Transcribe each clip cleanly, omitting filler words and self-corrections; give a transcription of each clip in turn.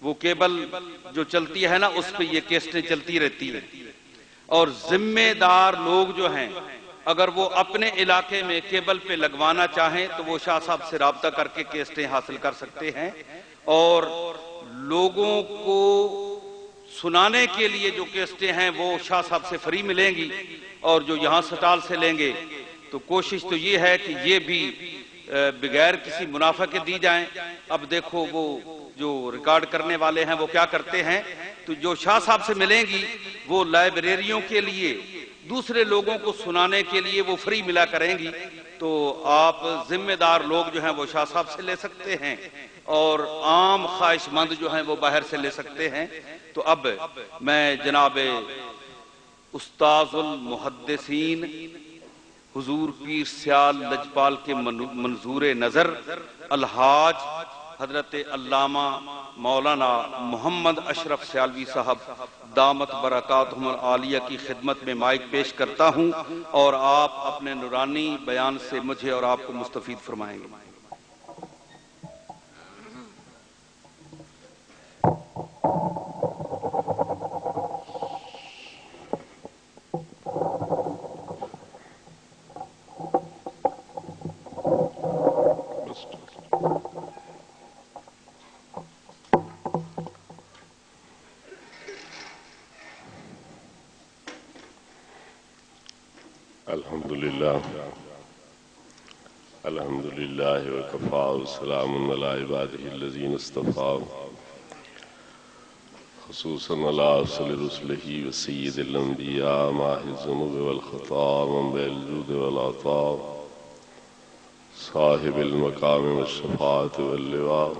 وہ کیبل جو چلتی ہے نا اس پہ یہ کیسٹیں چلتی رہتی ہیں، اور ذمہ دار لوگ جو ہیں اگر وہ اپنے علاقے میں کیبل پہ لگوانا چاہیں تو وہ شاہ صاحب سے رابطہ کر کے کیسٹیں حاصل کر سکتے ہیں، اور لوگوں کو سنانے کے لیے جو کیسٹیں ہیں وہ شاہ صاحب سے فری ملیں گی، اور جو یہاں سٹال سے لیں گے تو کوشش تو یہ ہے کہ یہ بھی بغیر کسی منافع کے دی جائیں۔ اب دیکھو وہ جو ریکارڈ کرنے والے ہیں وہ کیا کرتے ہیں، تو جو شاہ صاحب سے ملیں گی وہ لائبریریوں کے لیے دوسرے لوگوں کو سنانے کے لیے وہ فری ملا کریں گی، تو آپ ذمہ دار لوگ جو ہیں وہ شاہ صاحب سے لے سکتے ہیں، اور عام خواہش مند جو ہیں وہ باہر سے لے سکتے ہیں۔ تو اب میں جناب استاذ المحدثین حضور پیر سیال لجپال کے منظور نظر الحاج حضرت علامہ مولانا محمد اشرف سیالوی صاحب دامت برکاتہم العالیہ کی خدمت میں مائک پیش کرتا ہوں، اور آپ اپنے نورانی بیان سے مجھے اور آپ کو مستفید فرمائیں گے۔ الحمد لله وكفى وسلام على عباده الذين اصطفى، خصوصا على أفضل رسله وسيد الأنبياء ماحي الذنوب والخطا منبع الجود والعطاء صاحب المقام والشفاعة واللواء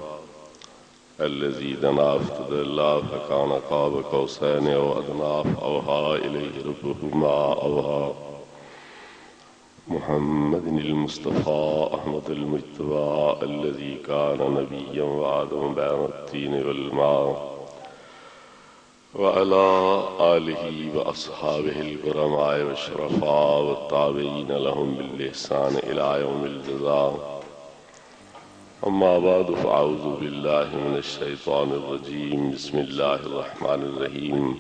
الذي دنا افتدى الله فكان قاب قوسين أو أدنى فأوحى إليه ربه ما أوحى، محمد المصطفى أحمد المجتبى الذي كان نبيا وآدم بين الطين والماء، وعلى آله وأصحابه الكرماء والشرفاء والتابعين لهم بالإحسان إلى يوم الجزاء. أما بعد فأعوذ بالله من الشيطان الرجيم. بسم الله الرحمن الرحيم.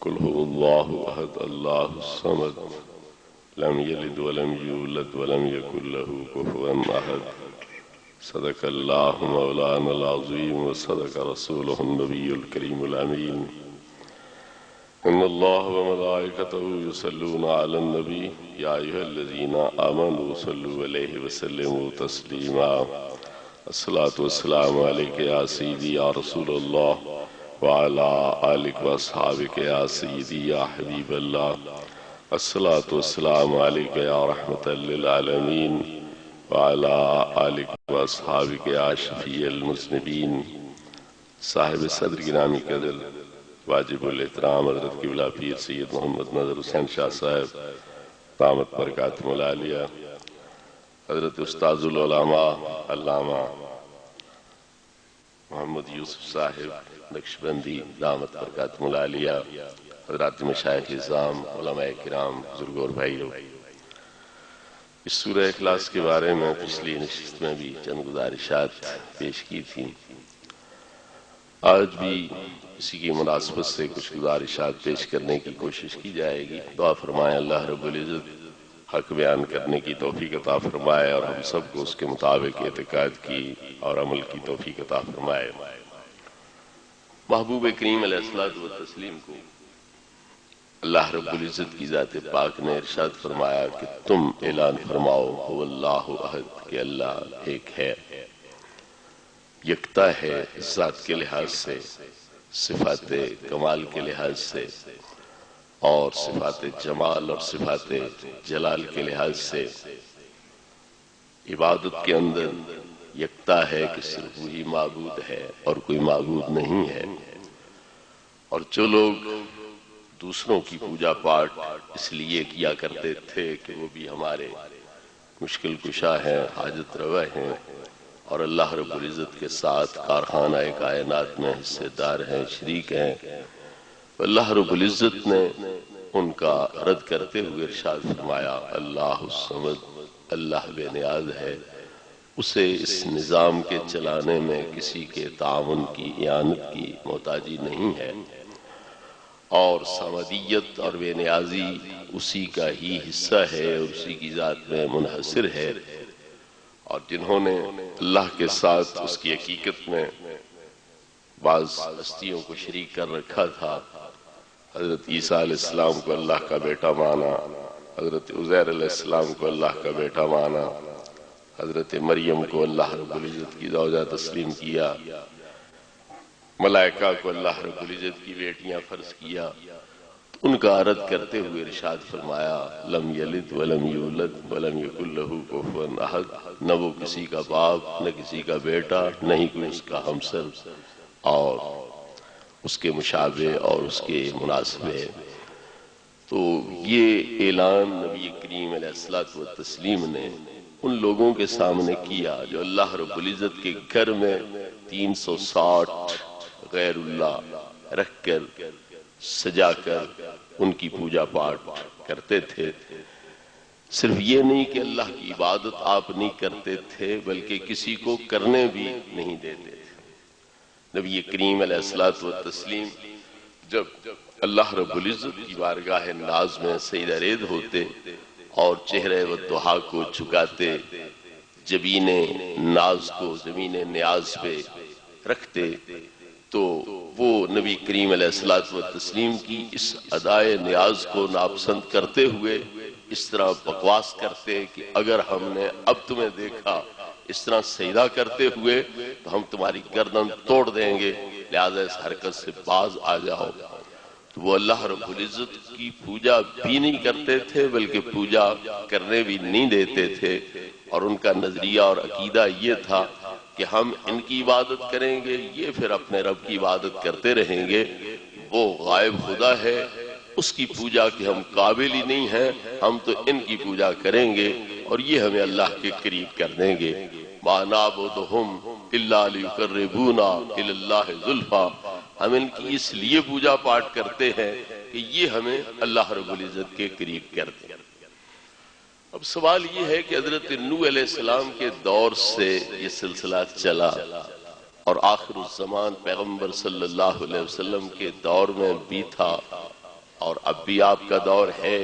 قل هو الله أحد الله الصمد لم يلد ولم يولد ولم يكن له كفوا أحد. صدق الله مولانا العظيم وصدق رسوله النبي الكريم الأمين. إن الله وملائكته يصلون على النبي يا أيها الذين آمنوا صلوا عليه وسلموا تسليما. الصلاة والسلام عليك يا سيدي يا رسول الله وعلى آلك وأصحابك يا سيدي يا حبيب الله. الصلاة والسلام عليك يا رحمة للعالمين وعلى آلك وأصحابك يا شفيع المذنبين. صاحب صدر کی نامی قدر واجب الاحترام حضرت قبلہ پیر سید محمد نظر حسین شاہ صاحب دامت برکاتہم العالیہ، حضرت استاذ العلماء علامہ محمد یوسف صاحب نقشبندی دامت برکاتہم العالیہ، حضرات مشائخ اعظام، علماء کرام، بزرگوں اور بھائیوں، اس سورہ اخلاص کے بارے میں پچھلی نشست میں بھی چند گزارشات پیش کی تھیں۔ آج بھی اسی کی مناسبت سے کچھ گزارشات پیش کرنے کی کوشش کی جائے گی۔ دعا فرمائیں اللہ رب العزت حق بیان کرنے کی توفیق عطا فرمائے، اور ہم سب کو اس کے مطابق اعتقاد کی اور عمل کی توفیق عطا فرمائے۔ محبوب کریم علیہ الصلوۃ والتسلیم کو اللہ رب العزت کی ذات پاک نے ارشاد فرمایا کہ تم اعلان فرماؤ هو اللہ احد، کہ اللہ ایک ہے، یکتا ہے ذات کے لحاظ سے، صفات کمال کے لحاظ سے، اور صفات جمال اور صفات جلال کے لحاظ سے۔ عبادت کے اندر یکتا ہے کہ صرف وہی معبود ہے اور کوئی معبود نہیں ہے، اور جو لوگ دوسروں کی پوجا پاٹ اس لیے کیا کرتے تھے کہ وہ بھی ہمارے مشکل کشا ہیں، حاجت روا ہیں، اور اللہ رب العزت کے ساتھ کارخانہ کائنات میں حصے دار ہیں، شریک ہیں، اللہ رب العزت نے ان کا رد کرتے ہوئے ارشاد فرمایا اللہ الصمد، اللہ بے نیاز ہے، اسے اس نظام کے چلانے میں کسی کے تعاون کی اعانت کی محتاجی نہیں ہے، اور سمدیت اور بے نیازی اسی کا ہی حصہ ہے اور اسی کی ذات میں منحصر ہے۔ اور جنہوں نے اللہ کے ساتھ اس کی حقیقت میں بعض ہستیوں کو شریک کر رکھا تھا، حضرت عیسیٰ علیہ السلام کو اللہ کا بیٹا مانا، حضرت عزیر علیہ السلام کو اللہ کا بیٹا مانا، حضرت مریم کو اللہ رب العزت کی زوجہ تسلیم کیا، ملائکہ کو اللہ رب العزت کی بیٹیاں فرض کیا، ان کا عرض کرتے ہوئے ارشاد فرمایا لم یلد ولم یولد ولم یکن لہ کفوا احد، نہ وہ کسی کا باپ نہ کسی کا بیٹا نہ ہی کوئی اس کا ہمسر اور اس کے مشابہ اور اس کے مناسب ہے۔ تو یہ اعلان نبی کریم علیہ الصلوۃ والتسلیم نے ان لوگوں کے سامنے کیا جو اللہ رب العزت کے گھر میں 360 غیر اللہ رکھ کر سجا کر ان کی پوجا پاٹ کرتے تھے۔ صرف یہ نہیں کہ اللہ کی عبادت آپ نہیں کرتے تھے بلکہ کسی کو کرنے بھی نہیں دیتے تھے۔ نبی کریم علیہ الصلوۃ والتسلیم جب اللہ رب العزت کی بارگاہ ناز میں سجدہ ریز ہوتے اور چہرے والضحیٰ کو جھکاتے، جبین ناز کو زمین نیاز پہ رکھتے، تو وہ نبی کریم علیہ الصلوۃ والتسلیم کی اس ادائے نیاز کو ناپسند کرتے ہوئے اس طرح بکواس کرتے کہ اگر ہم نے اب تمہیں دیکھا اس طرح سجدہ کرتے ہوئے تو ہم تمہاری گردن توڑ دیں گے، لہذا اس حرکت سے باز آ جاؤ۔ تو وہ اللہ رب العزت کی پوجا بھی نہیں کرتے تھے بلکہ پوجا کرنے بھی نہیں دیتے تھے، اور ان کا نظریہ اور عقیدہ یہ تھا کہ ہم ان کی عبادت کریں گے، یہ پھر اپنے رب کی عبادت کرتے رہیں گے، وہ غائب خدا ہے، اس کی پوجا کے ہم قابل ہی نہیں ہیں، ہم تو ان کی پوجا کریں گے اور یہ ہمیں اللہ کے قریب کر دیں گے۔ مَا نَعْبُدُهُمْ إِلَّا لِيُقَرِّبُونَا إِلَى اللَّهِ زُلْفَىٰ، ہم ان کی اس لیے پوجا پاٹ کرتے ہیں کہ یہ ہمیں اللہ رب العزت کے قریب کر دیں۔ اب سوال یہ ہے کہ حضرت نوح علیہ السلام کے دور سے یہ سلسلہ چلا اور آخر الزمان پیغمبر صلی اللہ علیہ وسلم کے دور میں بھی تھا، اور اب بھی آپ کا دور ہے،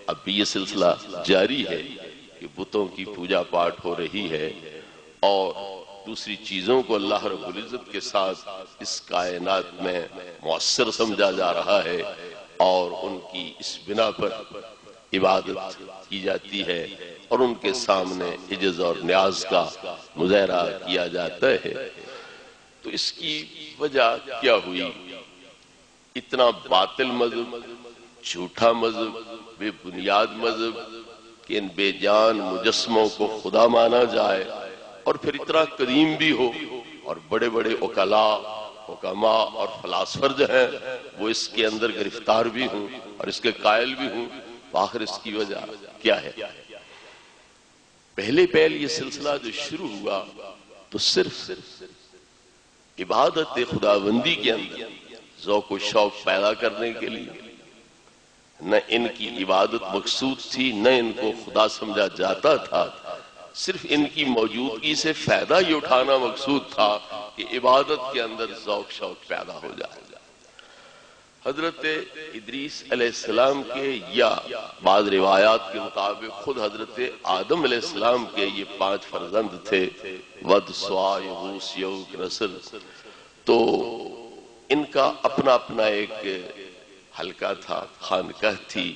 اب بھی یہ سلسلہ جاری ہے کہ بتوں کی پوجا پاٹ ہو رہی ہے اور دوسری چیزوں کو اللہ رب العزت کے ساتھ اس کائنات میں مؤثر سمجھا جا رہا ہے اور ان کی اس بنا پر عبادت کی جاتی ہے اور ان کے سامنے عجز اور نیاز کا مظاہرہ کیا جاتا ہے۔ تو اس کی وجہ کیا ہوئی؟ اتنا باطل مذہب، جھوٹا مذہب، بے بنیاد مذہب کہ ان بے جان مجسموں کو خدا مانا جائے، اور پھر اتنا قدیم بھی ہو، اور بڑے بڑے عقلاء، حکماء اور فلاسفر جو ہیں وہ اس کے اندر گرفتار بھی ہوں اور اس کے قائل بھی ہوں۔ آخر اس کی وجہ کیا ہے؟ پہلے یہ سلسلہ جو شروع ہوا تو صرف عبادت خداوندی کے اندر ذوق و شوق پیدا کرنے کے لیے، نہ ان کی عبادت مقصود تھی نہ ان کو خدا سمجھا جاتا تھا، صرف ان کی موجودگی سے فائدہ ہی اٹھانا مقصود تھا کہ عبادت کے اندر ذوق شوق پیدا ہو جائے۔ حضرت ادریس علیہ السلام کے یا بعض روایات کے مطابق خود حضرت آدم علیہ السلام کے یہ 5 فرزند تھے، ود، سوا، یغوث، یعوق، نسر۔ تو ان کا اپنا اپنا ایک حلقہ تھا، خانقاہ تھی،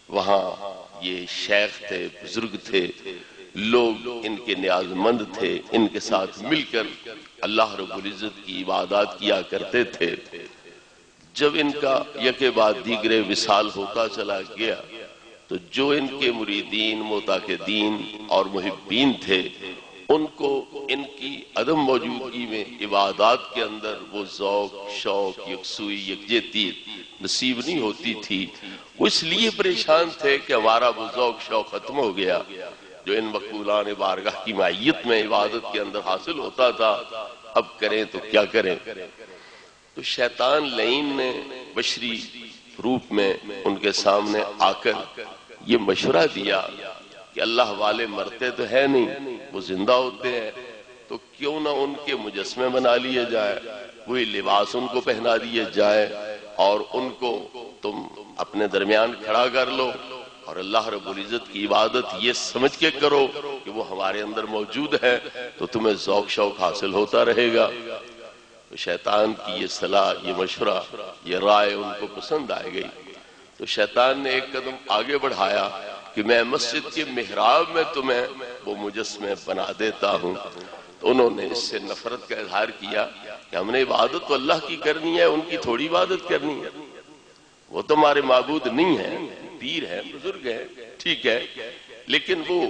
وہاں یہ شیخ تھے، بزرگ تھے، لوگ ان کے نیاز مند تھے، ان کے ساتھ مل کر اللہ رب العزت کی عبادات کیا کرتے تھے۔ جب ان کا یکے بعد دیگرے وصال ہوتا چلا گیا تو جو ان کے مریدین، معتقدین اور محبین تھے، ان کو ان کی عدم موجودگی میں عبادات کے اندر وہ ذوق، شوق، یکسوئی، یکجہتی نصیب نہیں ہوتی تھی۔ وہ اس لیے پریشان تھے کہ ہمارا وہ ذوق شوق ختم ہو گیا جو ان مقبولان بارگاہ کی معیت میں عبادت کے اندر حاصل ہوتا تھا، اب کریں تو کیا کریں؟ تو شیطان لعین نے بشری روپ میں ان کے سامنے آ کر یہ مشورہ دیا کہ اللہ والے مرتے تو ہے نہیں، وہ زندہ ہوتے ہیں تو کیوں نہ ان کے مجسمے بنا لیے جائے، وہی لباس ان کو پہنا دیے جائے اور ان کو تم اپنے درمیان کھڑا کر لو اور اللہ رب العزت کی عبادت یہ سمجھ کے کرو کہ وہ ہمارے اندر موجود ہے، تو تمہیں ذوق شوق حاصل ہوتا رہے گا۔ شیطان کی یہ صلاح، یہ مشورہ، یہ رائے ان کو پسند آئے گئی، تو شیطان نے ایک قدم آگے بڑھایا کہ میں مسجد کے محراب میں تمہیں وہ مجسمے بنا دیتا ہوں۔ تو انہوں نے اس سے نفرت کا اظہار کیا کہ ہم نے عبادت تو اللہ کی کرنی ہے، ان کی تھوڑی عبادت کرنی ہے، وہ تو ہمارے معبود نہیں ہیں، پیر ہیں، بزرگ ہیں، ٹھیک ہے، لیکن وہ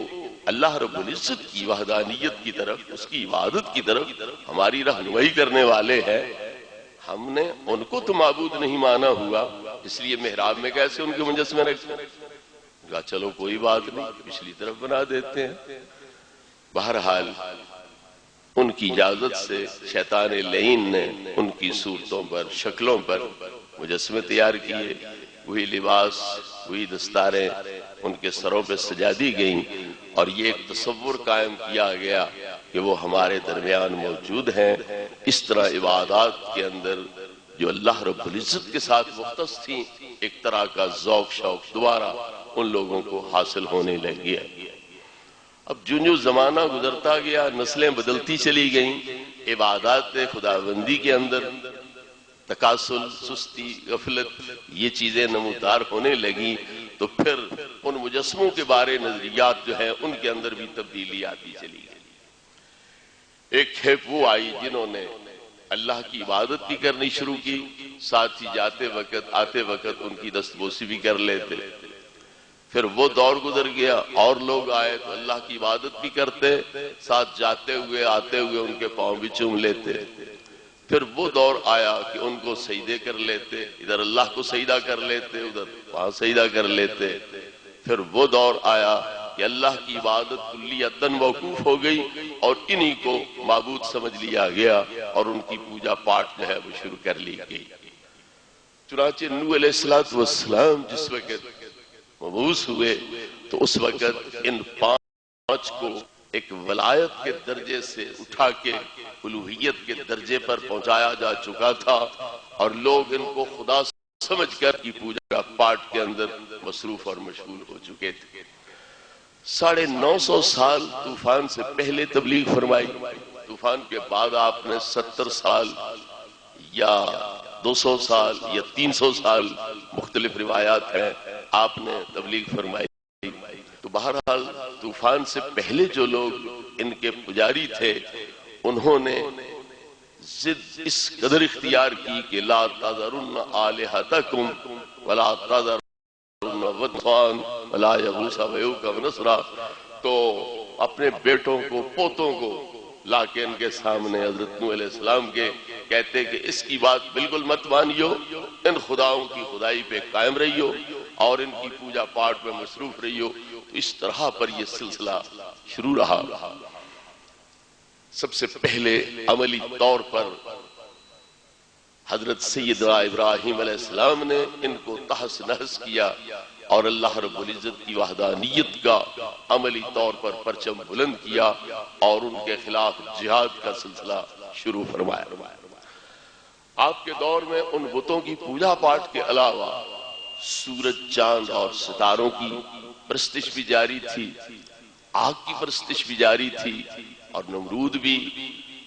اللہ رب العزت کی وحدانیت کی طرف، اس کی عبادت کی طرف ہماری رہنمائی کرنے والے ہیں، ہم نے ان کو تو معبود نہیں مانا ہوا، اس لیے محراب میں کیسے ان کے مجسمے رکھتے ہیں؟ کہا چلو کوئی بات نہیں، پچھلی طرف بنا دیتے ہیں۔ بہرحال ان کی اجازت سے شیطان لعین نے ان کی صورتوں پر، شکلوں پر مجسمے تیار کیے، وہی لباس، وہی دستاریں ان کے سروں پہ سجا دی گئیں، اور یہ ایک تصور قائم کیا گیا کہ وہ ہمارے درمیان موجود ہیں۔ اس طرح عبادات کے اندر جو اللہ رب العزت کے ساتھ مختص تھیں، ایک طرح کا ذوق شوق دوبارہ ان لوگوں کو حاصل ہونے لگ گیا۔ اب جو زمانہ گزرتا گیا، نسلیں بدلتی چلی گئیں، عبادات خداوندی کے اندر تکاسل، سستی، غفلت، یہ چیزیں نمودار ہونے لگیں، تو پھر ان مجسموں کے بارے نظریات جو ہیں ان کے اندر بھی تبدیلی آتی چلی گئی۔ ایک کھیپ وہ آئی جنہوں نے اللہ کی عبادت بھی کرنی شروع کی، ساتھ ہی جاتے وقت آتے وقت ان کی دستبوسی بھی کر لیتے۔ پھر وہ دور گزر گیا، اور لوگ آئے تو اللہ کی عبادت بھی کرتے، ساتھ جاتے ہوئے آتے ہوئے ان کے پاؤں بھی چوم لیتے۔ پھر وہ دور آیا کہ ان کو سجدے کر لیتے، ادھر اللہ کو سجدہ کر لیتے، ادھر وہاں سجدہ کر لیتے۔ پھر وہ دور آیا کہ اللہ کی عبادت کلیتاً موقوف ہو گئی اور انہی کو معبود سمجھ لیا گیا اور ان کی پوجا پاٹ جو ہے وہ شروع کر لی گئی۔ چنانچہ نوح علیہ السلام جس وقت مبعوث ہوئے تو اس وقت ان 5 کو ایک ولایت کے درجے سے اٹھا کے الوہیت کے درجے پر پہنچایا جا چکا تھا، اور لوگ ان کو خدا سمجھ کر کی پوجا پاٹ کے اندر مصروف اور مشغول ہو چکے تھے۔ 950 سال طوفان سے پہلے تبلیغ فرمائی، طوفان کے بعد آپ نے 70 سال یا 200 سال یا 300 سال، مختلف روایات ہیں، آپ نے تبلیغ فرمائی۔ تو بہرحال طوفان سے پہلے جو لوگ ان کے پجاری تھے، انہوں نے ضد اس قدر اختیار کی کہ لا تذرن آلہتکم ولا تذرن وطن ولا یغوث ویعوق ونسرا، تو اپنے بیٹوں کو، پوتوں کو لا کے ان کے سامنے حضرت نوح علیہ السلام کے کہتے کہ اس کی بات بالکل مت مانیو، ان خداؤں کی خدائی پہ قائم رہیو اور ان کی پوجا پاٹ میں مصروف رہیو۔ تو اس طرح پر یہ سلسلہ شروع رہا۔ سب سے پہلے عملی طور پر حضرت سیدنا ابراہیم علیہ السلام نے ان کو تحس نحس کیا اور اللہ رب العزت کی وحدانیت کا عملی طور پر پرچم بلند کیا اور ان کے خلاف جہاد کا سلسلہ شروع فرمایا۔ آپ کے دور میں ان بتوں کی پوجا پاٹ کے علاوہ سورج، چاند اور ستاروں کی پرستش بھی جاری تھی، آگ کی پرستش بھی جاری تھی، اور نمرود بھی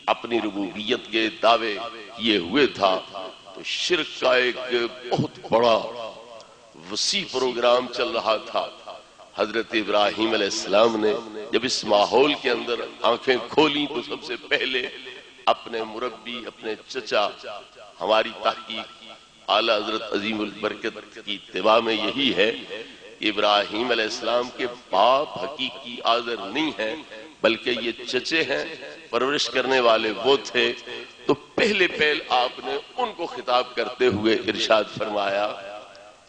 اپنی ربوبیت کے دعوے کیے ہوئے تھا۔ تو شرک کا ایک بہت بڑا وسیع پروگرام چل رہا تھا۔ حضرت ابراہیم علیہ السلام نے جب اس ماحول کے اندر آنکھیں کھولیں تو سب سے پہلے اپنے مربی، اپنے چچا، ہماری تحقیق اعلیٰ حضرت عظیم البرکت کی اتباع میں یہی ہے کہ ابراہیم علیہ السلام کے باپ حقیقی آذر نہیں ہیں بلکہ یہ چچے ہیں، پرورش کرنے والے وہ تھے۔ تو پہلے آپ نے ان کو خطاب کرتے ہوئے ارشاد فرمایا،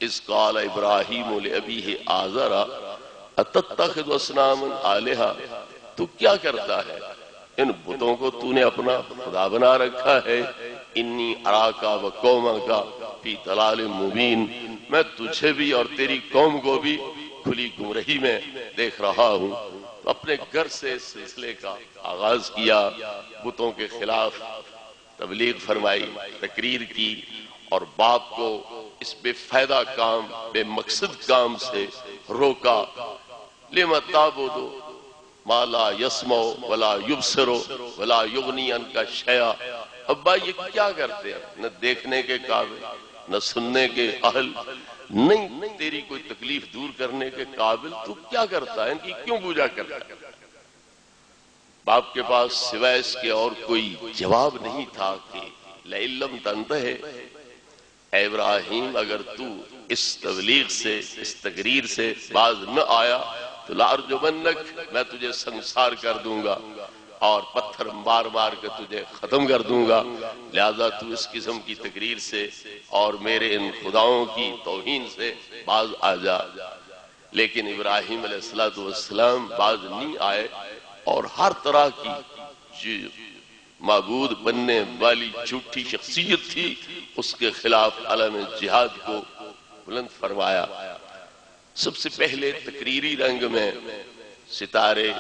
اذ قال ابراہیم لأبیہ آزر اتتخذ اصناما آلہا، تو کیا کرتا ہے، ان بتوں کو تو نے اپنا خدا بنا رکھا ہے۔ انی اراکا و قومکا فی ضلال مبین، میں تجھے بھی اور تیری قوم کو بھی کھلی گمراہی میں دیکھ رہا ہوں۔ تو اپنے گھر سے اس سلسلے کا آغاز کیا، بتوں کے خلاف تبلیغ فرمائی، تقریر کی، اور باپ کو اس بے فائدہ کام، بے مقصد کام سے روکا۔ لِمَ تَعْبُدُ مَا لَا يَسْمَعُ وَلَا يُبْصِرُ وَلَا يُغْنِي عَنْكَ شَيْئًا۔ ابا یہ کیا کرتے ہیں؟ نہ دیکھنے کے قابل، نہ سننے کے اہل، نہیں تیری کوئی تکلیف دور کرنے کے قابل، تو کیا کرتا ہے؟ ان کی کیوں پوجا کرتا ہے؟ باپ کے پاس سوائے اس کے اور کوئی جواب نہیں تھا کہ لَئِن لَّمْ تَنْتَهِ، اے ابراہیم اگر تو اس تبلیغ سے، اس تقریر سے باز نہ آیا تو لَأَرْجُمَنَّكَ، میں تجھے سنسار کر دوں گا اور پتھر مار مار کے تجھے ختم کر دوں گا، لہذا تو اس قسم کی تقریر سے اور میرے ان خداؤں کی توہین سے باز آ جا۔ لیکن ابراہیم علیہ السلام باز نہیں آئے، اور ہر طرح کی معبود بننے والی جھوٹی شخصیت تھی، اس کے خلاف علم جہاد کو بلند فرمایا۔ سب سے پہلے تقریری رنگ میں ستارے،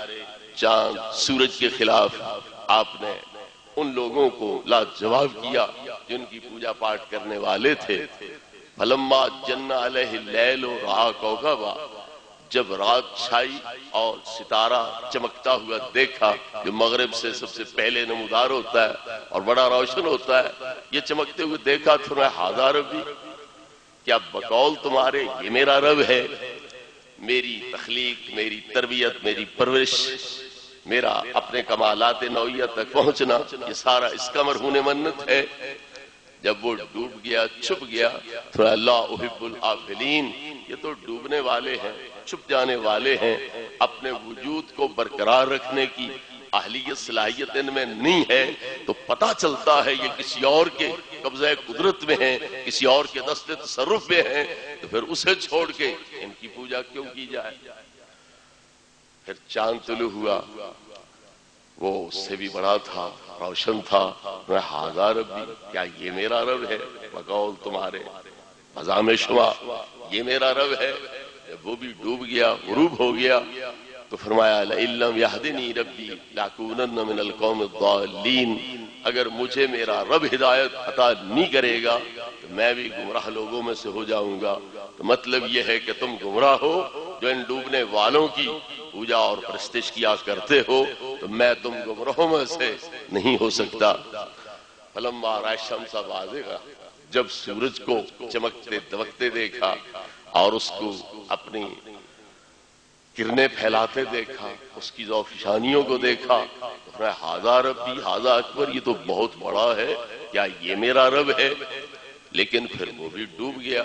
چاند، سورج کے خلاف آپ نے ان لوگوں کو لاجواب کیا جن کی پوجا پاٹ کرنے والے تھے۔ فَلَمَّا جَنَّ عَلَيْهِ اللَّيْلُ رَأَىٰ كَوْكَبًا، جب رات چھائی اور ستارہ چمکتا ہوا دیکھا، جو مغرب سے سب سے پہلے نمودار ہوتا ہے اور بڑا روشن ہوتا ہے، یہ چمکتے ہوئے دیکھا تو میں ھذا ربی، کیا بقول تمہارے یہ میرا رب ہے؟ میری تخلیق، میری تربیت، میری پرورش، میرا اپنے کمالات نوعیت تک پہنچنا، یہ سارا اس کا مرہون منت ہے۔ جب وہ ڈوب گیا، چھپ گیا، تو اللہ احب الآفلین، یہ تو ڈوبنے والے ہیں، چھپ جانے والے ہیں، اپنے وجود کو برقرار رکھنے کی اہلیت صلاحیت ان میں نہیں ہے، تو پتہ چلتا ہے یہ کسی اور کے قبضہ قدرت میں ہیں، کسی اور کے دست تصرف میں ہیں، تو پھر اسے چھوڑ کے ان کی پوجا کیوں کی جائے؟ پھر چاند طلوع ہوا، وہ اس سے بھی بڑا تھا، روشن تھا، میں ھذا ربی، کیا یہ میرا رب ہے؟ بقول تمہارے مزام شما یہ میرا رب ہے؟ جب وہ بھی ڈوب گیا، غروب ہو گیا، تو فرمایا لَئِن لَّمْ يَهْدِنِي رَبِّي لَأَكُونَنَّ مِنَ الْقَوْمِ الضَّالِّينَ، اگر مجھے میرا رب ہدایت عطا نہیں کرے گا تو میں بھی گمراہ لوگوں میں سے ہو جاؤں گا۔ تو مطلب یہ ہے کہ تم گمراہ ہو جو ان ڈوبنے والوں کی پوجا اور پرستش کیا کرتے ہو، تو میں تم گمراہوں میں سے نہیں ہو سکتا۔ فَلَمَّا رَأَى الشَّمْسَ بَازِغَةً، جب سورج کو چمکتے دمکتے دیکھا اور اس کو اپنی کرنیں پھیلاتے دیکھا، اس کی ذوفشانیوں کو دیکھا، تو ھذا ربی ھذا اکبر، یہ تو بہت بڑا ہے، کیا یہ میرا رب ہے؟ لیکن پھر وہ بھی ڈوب گیا،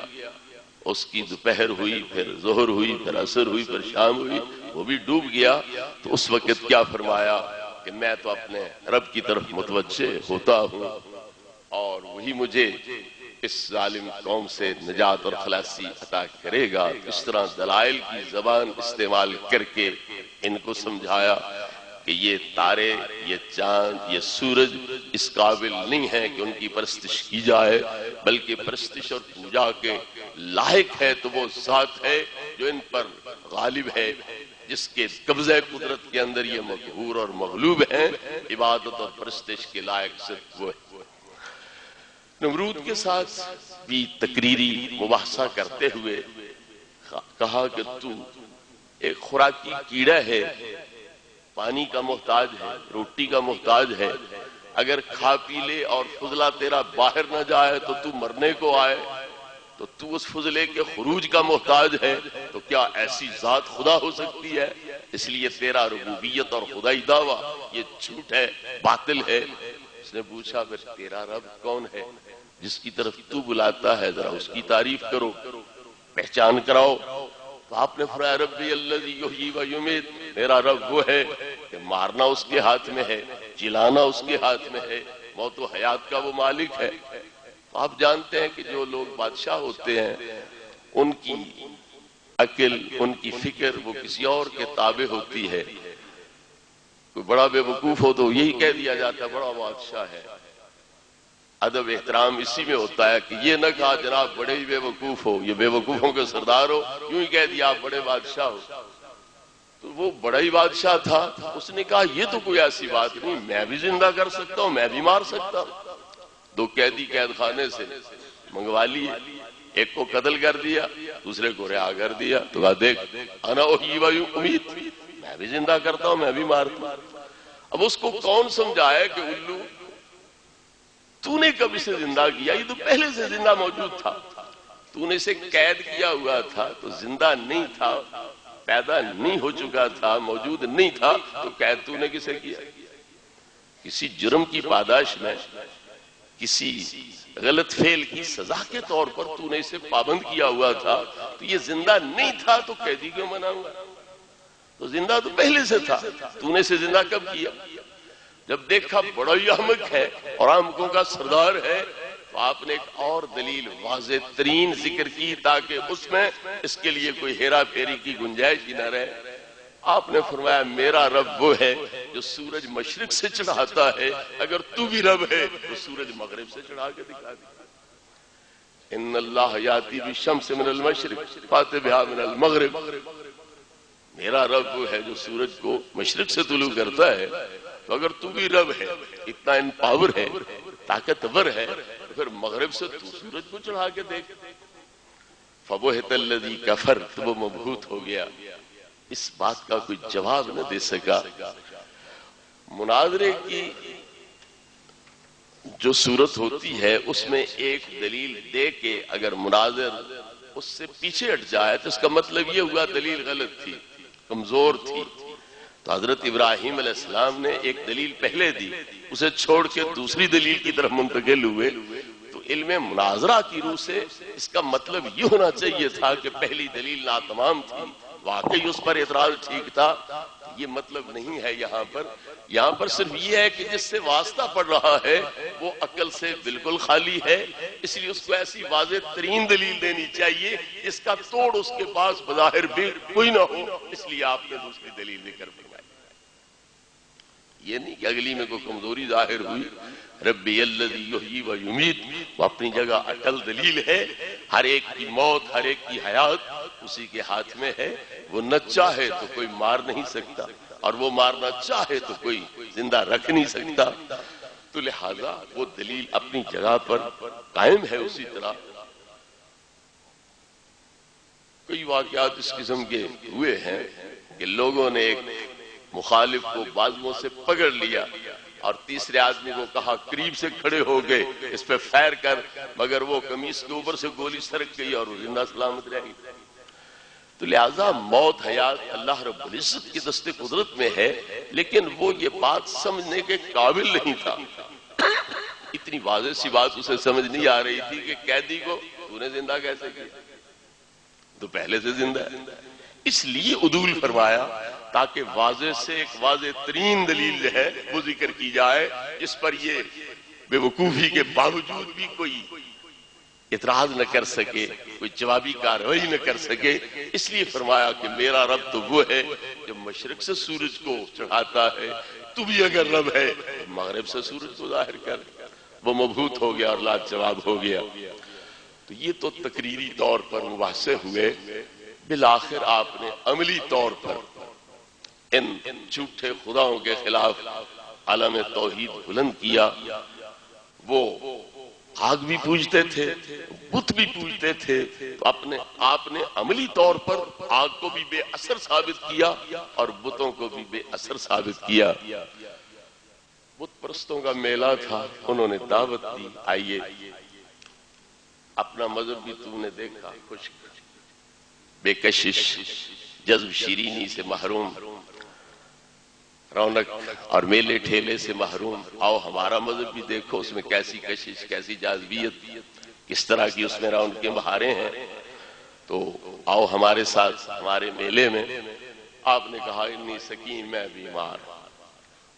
اس کی دوپہر ہوئی، پھر ظہر ہوئی، پھر عصر ہوئی، پھر شام ہوئی، وہ بھی ڈوب گیا۔ تو اس وقت کیا فرمایا کہ میں تو اپنے رب کی طرف متوجہ ہوتا ہوں، اور وہی مجھے اس ظالم قوم سے نجات اور خلاصی عطا کرے گا۔ اس طرح دلائل کی زبان استعمال کر کے ان کو سمجھایا کہ یہ تارے، یہ چاند، یہ سورج اس قابل نہیں ہے کہ ان کی پرستش کی جائے، بلکہ پرستش اور پوجا کے لائق ہے تو وہ ذات ہے جو ان پر غالب ہے، جس کے قبضہ قدرت کے اندر یہ مقہور اور مغلوب ہیں۔ عبادت اور پرستش کے لائق صرف وہ ہے۔ نمرود کے ساتھ بھی تقریری مباحثہ کرتے ہوئے کہا کہ تو ایک خوراکی کیڑا ہے، پانی کا محتاج ہے، روٹی کا محتاج ہے، اگر کھا پی لے اور فضلہ تیرا باہر نہ جائے تو تو مرنے کو آئے، تو تو اس فضلے کے خروج کا محتاج ہے، تو کیا ایسی ذات خدا ہو سکتی ہے؟ اس لیے تیرا ربوبیت اور خدائی دعویٰ یہ جھوٹ ہے، باطل ہے۔ اس نے پوچھا پھر تیرا رب کون ہے جس کی طرف تو بلاتا ہے؟ ذرا اس کی تعریف کرو، پہچان کراؤ۔ تو آپ نے فرمایا ربی الذی یحیی و یمیت، میرا رب وہ ہے کہ مارنا اس کے ہاتھ میں ہے، جلانا اس کے ہاتھ میں ہے، موت و حیات کا وہ مالک ہے۔ تو آپ جانتے ہیں کہ جو لوگ بادشاہ ہوتے ہیں ان کی عقل، ان کی فکر وہ کسی اور کے تابع ہوتی ہے۔ کوئی بڑا بے وقوف ہو تو یہی کہہ دیا جاتا ہے بڑا بادشاہ ہے۔ ادب احترام اسی میں ہوتا ہے کہ یہ نہ کہا جناب بڑے ہی بے وقوف ہو، یہ بے وقوفوں کے سردار ہو، یوں ہی کہہ دیا آپ بڑے بادشاہ ہو۔ تو وہ بڑا ہی بادشاہ تھا، اس نے کہا یہ تو کوئی ایسی بات نہیں، میں بھی زندہ کر سکتا ہوں، میں بھی مار سکتا ہوں۔ 2 قیدی قید خانے سے منگوا لیے، ایک کو قتل کر دیا، دوسرے کو رہا کر دیا، تو کہا دیکھ انا احیی و امیت، میں بھی زندہ کرتا ہوں میں بھی مارتا ہوں۔ اب اس کو کون سمجھایا کہ الو تو نے کب اسے زندہ کیا، یہ تو پہلے سے زندہ موجود تھا، تو نے اسے قید کیا ہوا تھا تو زندہ نہیں تھا، پیدا نہیں ہو چکا تھا، موجود نہیں تھا، تو قید تو نے کسے کیا؟ کسی جرم کی پاداش میں، کسی غلط فعل کی سزا کے طور پر تو نے اسے پابند کیا ہوا تھا، تو یہ زندہ نہیں تھا تو قیدی کیوں بناؤں گا؟ تو زندہ تو پہلے سے تھا، تو نے اسے زندہ کب کیا؟ جب دیکھا بڑا ہی احمق ہے اور احمقوں کا سردار ہے، تو آپ نے ایک اور دلیل واضح ترین ذکر کی تاکہ اس میں اس کے لیے کوئی ہیرا پھیری کی گنجائش ہی نہ رہے۔ آپ نے فرمایا میرا رب وہ ہے جو سورج مشرق سے چڑھاتا ہے، اگر تو بھی رب ہے تو سورج مغرب سے چڑھا کے دکھا دے۔ ان اللہ یاتی بالشمس من المشرق فات بہا من المغرب، میرا رب وہ ہے جو سورج کو مشرق سے طلوع کرتا ہے، تو اگر تو بھی رب ہے، اتنا ان پاور ہے، طاقتور ہے، تو پھر مغرب سے تو سورج کو چڑھا کے دیکھ۔ فبہت الذی کفر، تو وہ مبہوت ہو گیا، اس بات کا کوئی جواب نہ دے سکا۔ مناظرے کی جو صورت ہوتی ہے اس میں ایک دلیل دے کے اگر مناظر اس سے پیچھے ہٹ جائے تو اس کا مطلب یہ ہوا دلیل غلط تھی، کمزور تھی۔ تو حضرت ابراہیم علیہ السلام نے ایک دلیل پہلے دی، اسے چھوڑ کے دوسری دلیل کی طرف منتقل ہوئے، تو علم مناظرہ کی روح سے اس کا مطلب یہ ہونا چاہیے تھا کہ پہلی دلیل ناتمام تھی، واقعی اس پر اعتراض ٹھیک تھا، یہ مطلب نہیں ہے۔ یہاں پر صرف یہ ہے کہ جس سے واسطہ پڑ رہا ہے وہ عقل سے بالکل خالی ہے، اس لیے اس کو ایسی واضح ترین دلیل دینی چاہیے اس کا توڑ اس کے پاس بظاہر بھی کوئی نہ ہو، اس لیے آپ نے دوسری دلیل ذکر فرمائی۔ یہ نہیں کہ اگلی میں کوئی کمزوری ظاہر ہوئی۔ ربی الذی یحیی و یمیت، وہ اپنی جگہ اٹل دلیل ہے، ہر ایک کی موت ہر ایک کی حیات اسی کے ہاتھ میں ہے، وہ نہ چاہے تو کوئی مار نہیں سکتا اور وہ مارنا چاہے تو کوئی زندہ رکھ نہیں سکتا، تو لہذا وہ دلیل اپنی جگہ پر قائم ہے۔ اسی طرح کئی واقعات اس قسم کے ہوئے ہیں کہ لوگوں نے ایک مخالف کو بازوؤں سے پکڑ لیا اور تیسرے آدمی کو کہا قریب سے کھڑے ہو گئے اس پہ فائر کر، مگر وہ قمیص کے اوپر سے گولی سرک گئی اور وہ زندہ سلامت رہ گئی۔ تو لہذا موت حیات اللہ رب العزت کی دست قدرت میں ہے، لیکن وہ یہ بات سمجھنے کے قابل نہیں تھا۔ اتنی واضح سی بات اسے سمجھ نہیں آ رہی تھی کہ قیدی کو تو نے زندہ کیسے کیا، تو پہلے سے زندہ ہے۔ اس لیے عدول فرمایا تاکہ واضح سے ایک واضح ترین دلیل جو ہے وہ ذکر کی جائے، جس پر یہ بے وقوفی کے باوجود بھی کوئی اعتراض نہ کر سکے، کوئی جوابی کارروائی نہ کر سکے۔ اس لیے فرمایا کہ میرا رب تو وہ ہے جو مشرق سے سورج کو چڑھاتا ہے، تو بھی اگر رب ہے مغرب سے سورج کو ظاہر کر۔ وہ مبہوت ہو گیا اور لاجواب ہو گیا۔ تو یہ تو تقریری طور پر مباحثے ہوئے، بالآخر آپ نے عملی طور پر ان جھوٹے خداؤں کے خلاف عالم توحید بلند کیا۔ وہ آگ بھی پوجتے تھے، بت بھی پوجتے تھے، تو آپ نے عملی طور پر آگ کو بھی بے اثر ثابت کیا اور بتوں کو بھی بے اثر ثابت کیا۔ بت پرستوں کا میلہ تھا، انہوں نے دعوت دی، آئیے اپنا مذہب بھی تم نے دیکھا، خوش بے کشش، جذب شیرینی سے محروم، رونق اور میلے ٹھیلے سے محروم، آؤ ہمارا مذہب بھی دیکھو، اس میں کیسی کشش، کیسی جاذبیت، کس طرح کی اس میں رونقیں بہاریں ہیں، تو آؤ ہمارے ساتھ ہمارے میلے میں۔ آپ نے کہا انی سقیم، میں بیمار۔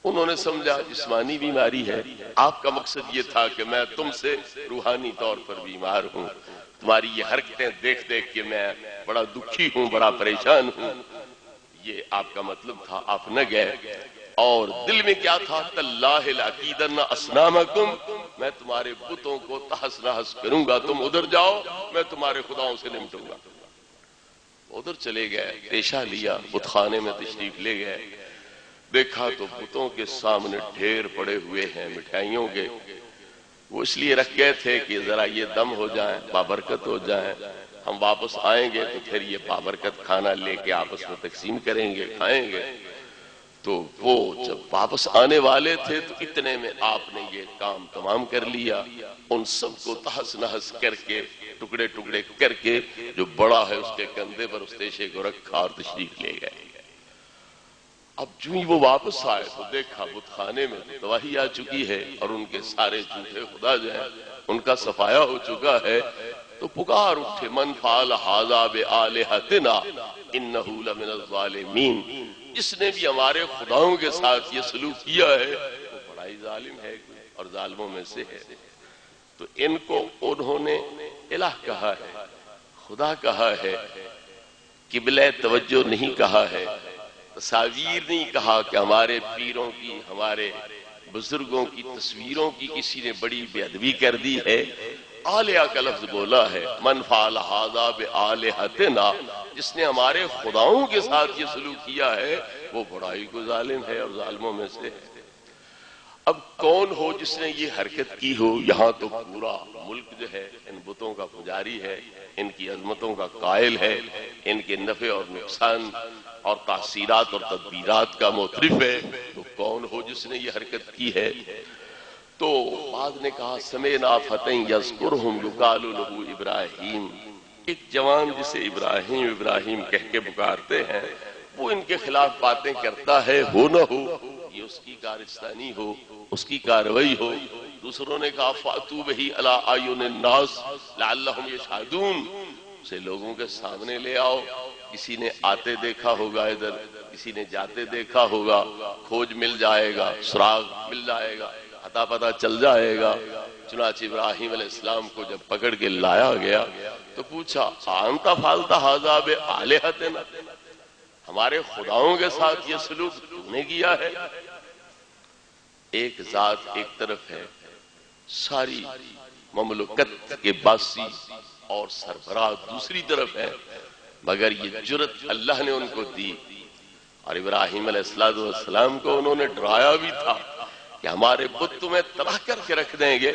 انہوں نے سمجھا جسمانی بیماری ہے، آپ کا مقصد یہ تھا کہ میں تم سے روحانی طور پر بیمار ہوں، تمہاری یہ حرکتیں دیکھ دیکھ کے میں بڑا دکھی ہوں، بڑا پریشان ہوں، یہ آپ کا مطلب تھا۔ آپ نہ گئے اور دل میں کیا تھا؟ تاللہ لاکیدن اصنامکم، میں تمہارے بتوں کو تہس نہس کروں گا، تم ادھر جاؤ میں تمہارے خداؤں سے نمٹوں گا۔ ادھر چلے گئے، پیشہ لیا، بت خانے میں تشریف لے گئے، دیکھا تو بتوں کے سامنے ڈھیر پڑے ہوئے ہیں مٹھائیوں کے. وہ اس لیے رکھ گئے تھے کہ ذرا یہ دم ہو جائیں، بابرکت ہو جائیں، ہم واپس آئیں گے تو پھر یہ بابرکت کھانا لے کے آپس میں تقسیم کریں گے، کھائیں گے. تو وہ جب واپس آنے والے تھے تو اتنے میں آپ نے یہ کام تمام کر لیا. ان سب کو تہس نہس کر کے، ٹکڑے ٹکڑے کر کے، جو بڑا ہے اس کے کندھے پر اس تیشے کو رکھا اور تشریف لے گئے. اب جو ہی وہ واپس آئے تو دیکھا بت خانے میں تباہی آ چکی ہے اور ان کے سارے جھوٹے خدا جو ہیں ان کا صفایا ہو چکا ہے. تو پکار اٹھے، من فعل ھذا بآلہتنا انہ لمن الظالمین، جس نے بھی ہمارے خداؤں کے ساتھ یہ سلوک کیا ہے وہ بڑا ہی ظالم ہے اور ظالموں میں سے ہے. تو ان کو انہوں نے الہ کہا ہے، خدا کہا ہے، قبلہ توجہ نہیں کہا ہے، تصاویر نہیں کہا کہ ہمارے پیروں کی، ہمارے بزرگوں کی تصویروں کی کسی نے بڑی بے ادبی کر دی ہے. آلیہ کا لفظ بولا ہے، من فعل ھذا بآلہتنا، جس نے ہمارے خداؤں کے ساتھ یہ سلوک کیا ہے وہ بڑائی کو ظالم ہے اور ظالموں میں سے ہے. اب کون ہو جس نے یہ حرکت کی ہو؟ یہاں تو پورا ملک جو ہے ان بتوں کا پجاری ہے، ان کی عظمتوں کا قائل ہے، ان کے نفع اور نقصان اور تاثیرات اور تدبیرات کا معترف ہے. تو کون ہو جس نے یہ حرکت کی ہے؟ تو بعد نے کہا سمعنا فتى یذکرہم یقال لہ ابراہیم، ایک جوان جسے ابراہیم ابراہیم کہہ کے پکارتے ہیں وہ ان کے خلاف باتیں کرتا ہے. ہو نہ ہو یہ اس کی کارستانی ہو، اس کی کاروائی ہو. دوسروں نے کہا فاتوا بہ علی اعین الناس لعلہم یشہدون، اسے لوگوں کے سامنے لے آؤ. کسی نے آتے دیکھا ہوگا، ادھر کسی نے جاتے دیکھا ہوگا، کھوج مل جائے گا، سراغ مل جائے گا، اتا پتہ چل جائے گا. چنانچہ ابراہیم علیہ السلام کو جب پکڑ کے لایا گیا تو پوچھا انت فعلت ھذا بآلہتنا، ہمارے خداؤں کے ساتھ یہ سلوک تو نے کیا ہے؟ ایک ذات ایک طرف ہے، ساری مملکت کے باسی اور سربراہ دوسری طرف ہے، مگر یہ جرت اللہ نے ان کو دی. اور ابراہیم علیہ السلام کو انہوں نے ڈرایا بھی تھا کہ ہمارے بت تمہیں تباہ کر کے رکھ دیں گے،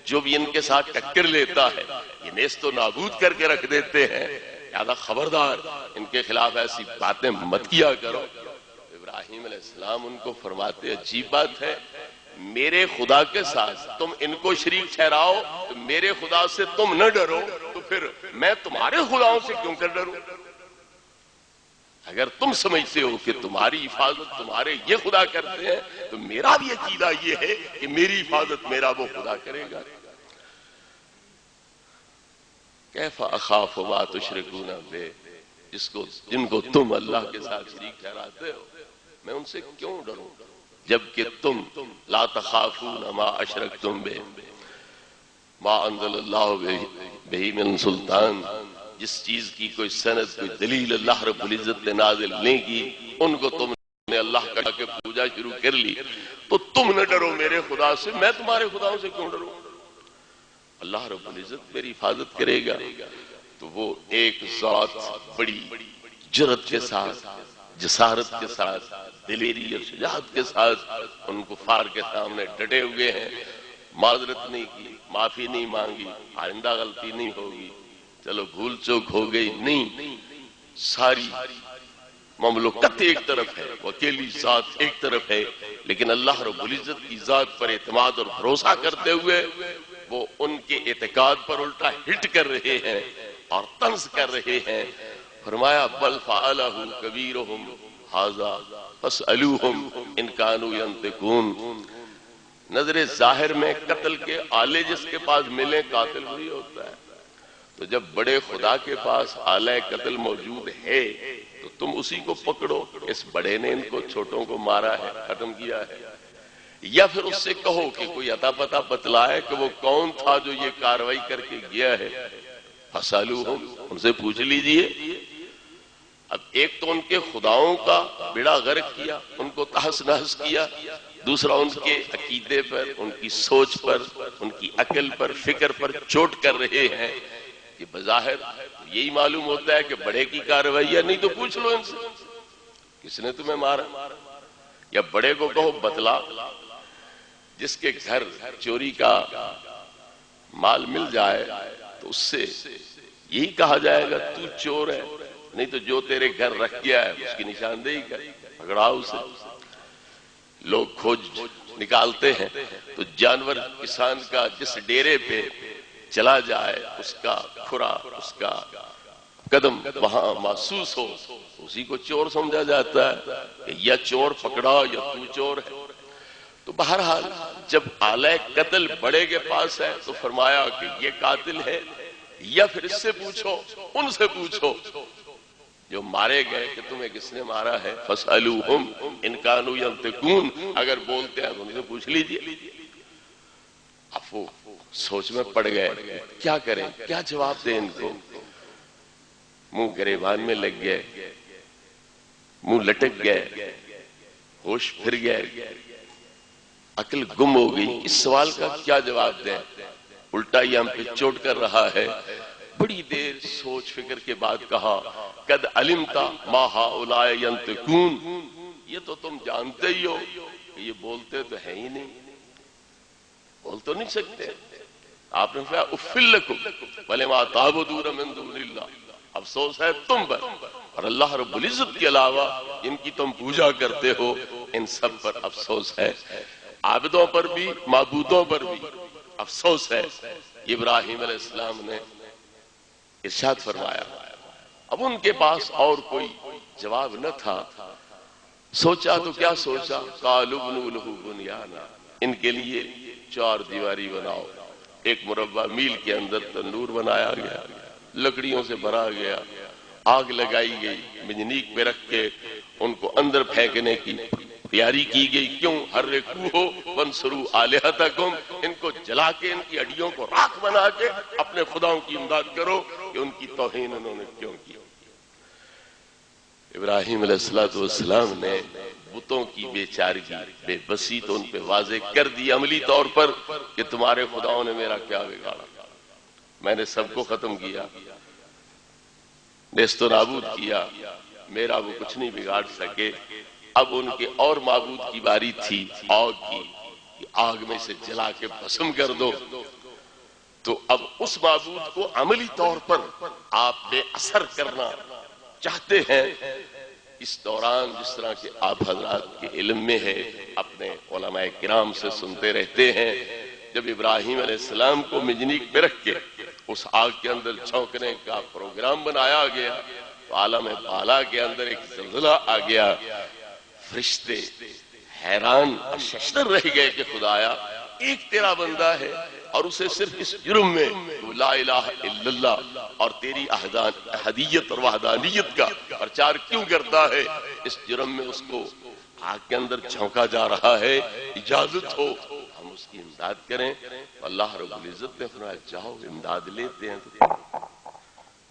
جو بھی ان کے ساتھ ٹکر لیتا ہے یہ نیست و نابود کر کے رکھ دیتے ہیں، لہذا خبردار ان کے خلاف ایسی باتیں مت کیا کرو. ابراہیم علیہ السلام ان کو فرماتے عجیب بات ہے، میرے خدا کے ساتھ تم ان کو شریک ٹھہراؤ تو میرے خدا سے تم نہ ڈرو، تو پھر میں تمہارے خداؤں سے کیوں کر ڈروں؟ اگر تم سمجھتے ہو کہ تمہاری حفاظت تمہارے یہ خدا کرتے ہیں تو میرا بھی عقیدہ یہ ہے کہ میری حفاظت میرا وہ خدا کرے گا. کیف اخاف ما تشرکون بہ، جن کو تم اللہ کے ساتھ شریک ٹھہراتے ہو میں ان سے کیوں ڈروں، جبکہ تم لا تخافون ما اشرکتم بہ ما انزل اللہ بہ من سلطان، جس چیز کی کوئی سند کوئی دلیل اللہ رب العزت نے نازل نہیں کی ان کو تم نے اللہ کا کے پوجا شروع کر لی. تو تم نہ ڈرو میرے خدا سے، میں تمہارے خداؤں سے کیوں ڈروں؟ اللہ رب العزت میری حفاظت کرے گا. تو وہ ایک ذات بڑی جرت کے ساتھ، جسارت کے ساتھ، دلیری اور شجاعت کے ساتھ ان کفار کے سامنے ڈٹے ہوئے ہیں. معذرت نہیں کی، معافی نہیں مانگی، آئندہ غلطی نہیں ہوگی، چلو بھول چوک ہو گئی، نہیں، ساری مملکت ایک طرف ہے، اکیلی ذات ایک طرف ہے، لیکن اللہ رب العزت کی ذات پر اعتماد اور بھروسہ کرتے ہوئے وہ ان کے اعتقاد پر الٹا ہٹ کر رہے ہیں اور طنز کر رہے ہیں. فرمایا بل فعلہ کبیرہم ھذا فاسألوہم ان کانوا ینطقون. نظر ظاہر میں قتل کے آلے جس کے پاس ملے قاتل وہی ہوتا ہے. تو جب بڑے خدا کے پاس آلہ قتل موجود ہے تو تم اسی کو پکڑو، اس بڑے نے ان کو چھوٹوں کو مارا ہے، ختم کیا ہے. یا پھر اس سے کہو کہ کوئی عطا پتہ بتلائے کہ وہ کون تھا جو یہ کاروائی کر کے گیا ہے. فسالوہم، ان سے پوچھ لیجئے. اب ایک تو ان کے خداؤں کا بیڑا غرق کیا، ان کو تہس نہس کیا، دوسرا ان کے عقیدے پر، ان کی سوچ پر، ان کی عقل پر، فکر پر چوٹ کر رہے ہیں. یہ بظاہر یہی معلوم ہوتا ہے کہ بڑے کی کارروائی ہے، نہیں تو پوچھ لو ان سے کس نے تمہیں مارا، یا بڑے کو کہو بتلا۔ جس کے گھر چوری کا مال مل جائے تو اس سے یہی کہا جائے گا تو چور ہے، نہیں تو جو تیرے گھر رکھ گیا ہے اس کی نشاندہی کر، پکڑاؤ اسے۔ لوگ کھوج نکالتے ہیں تو جانور کسان کا جس ڈیرے پہ چلا جائے اس کا کھرا، اس کا قدم وہاں محسوس ہو، اسی کو چور سمجھا جاتا ہے کہ یا چور پکڑا یا تو چور ہے۔ تو بہرحال جب آلہ قتل بڑے کے پاس ہے تو فرمایا کہ یہ قاتل ہے، یا پھر اس سے پوچھو، ان سے پوچھو جو مارے گئے کہ تمہیں کس نے مارا ہے، فَاسْأَلُوهُمْ إِنْ كَانُوا يَنْطِقُونَ، اگر بولتے ہیں تو ان سے پوچھ لیجئے۔ اب وہ سوچ میں پڑ گئے کیا کریں، کیا جواب دیں ان کو، منہ گریبان میں لگ گئے، منہ لٹک گئے، ہوش پھر گئے، عقل گم ہو گئی، اس سوال کا کیا جواب دیں، الٹا یہ ہم پہ چوٹ کر رہا ہے۔ بڑی دیر سوچ فکر کے بعد کہا قد علمت ما هؤلاء ينطقون، یہ تو تم جانتے ہی ہو کہ یہ بولتے تو ہے ہی نہیں، بول تو نہیں سکتے۔ آپ نے فرمایا اُفِّل لَكُمْ وَلِمَا تَعْبُدُونَ مِن دُونِ اللَّهِ، افسوس ہے تم پر اور اللہ رب العزت کے علاوہ جن کی تم پوجا کرتے ہو ان سب پر افسوس ہے، عابدوں پر بھی معبودوں پر بھی افسوس ہے۔ ابراہیم علیہ السلام نے ارشاد فرمایا، اب ان کے پاس اور کوئی جواب نہ تھا، سوچا تو کیا سوچا، قالوا ابنوا له بنیانا، ان کے لیے چار دیواری بناؤ، ایک مربع میل کے اندر تندور بنایا گیا، لکڑیوں سے بھرا گیا، آگ لگائی گئی، منجنیق پہ رکھ کے ان کو اندر پھینکنے کی تیاری کی گئی، کیوں حرقوہ وانصروا آلہتکم، ان کو جلا کے ان کی ہڈیوں کو راکھ بنا کے اپنے خداؤں کی امداد کرو کہ ان کی توہین انہوں نے کیوں کی۔ ابراہیم علیہ السلام نے بتوں کی بے چارگی، بے بسی تو ان پہ واضح کر دی عملی طور پر کہ تمہارے خداؤں نے میرا کیا بگاڑا، میں نے سب کو ختم کیا، نیست و نابود کیا، میرا وہ کچھ نہیں بگاڑ سکے۔ اب ان کے اور معبود کی باری تھی آگ کی، کہ آگ میں سے جلا کے بھسم کر دو، تو اب اس معبود کو عملی طور پر آپ بے اثر کرنا چاہتے ہیں۔ اس دوران جس طرح کہ آپ حضرات کے علم میں ہے، اپنے علماء کرام سے سنتے رہتے ہیں، جب ابراہیم علیہ السلام کو منجنیق پہ رکھ کے اس آگ کے اندر جھونکنے کا پروگرام بنایا گیا تو عالم بالا کے اندر ایک زلزلہ آ گیا، فرشتے حیران اور ششدر رہ گئے کہ خدایا ایک تیرا بندہ ہے اور اسے صرف اس جرم میں لا الہ الا اللہ اور تیری احدیت اور وحدانیت کا پرچار کیوں کرتا ہے، اس جرم میں اس کو آگ کے اندر جھونکا جا رہا ہے، اجازت ہو ہم اس کی امداد کریں۔ اللہ رب العزت نے فرمایا جاؤ امداد لیتے ہیں۔ تو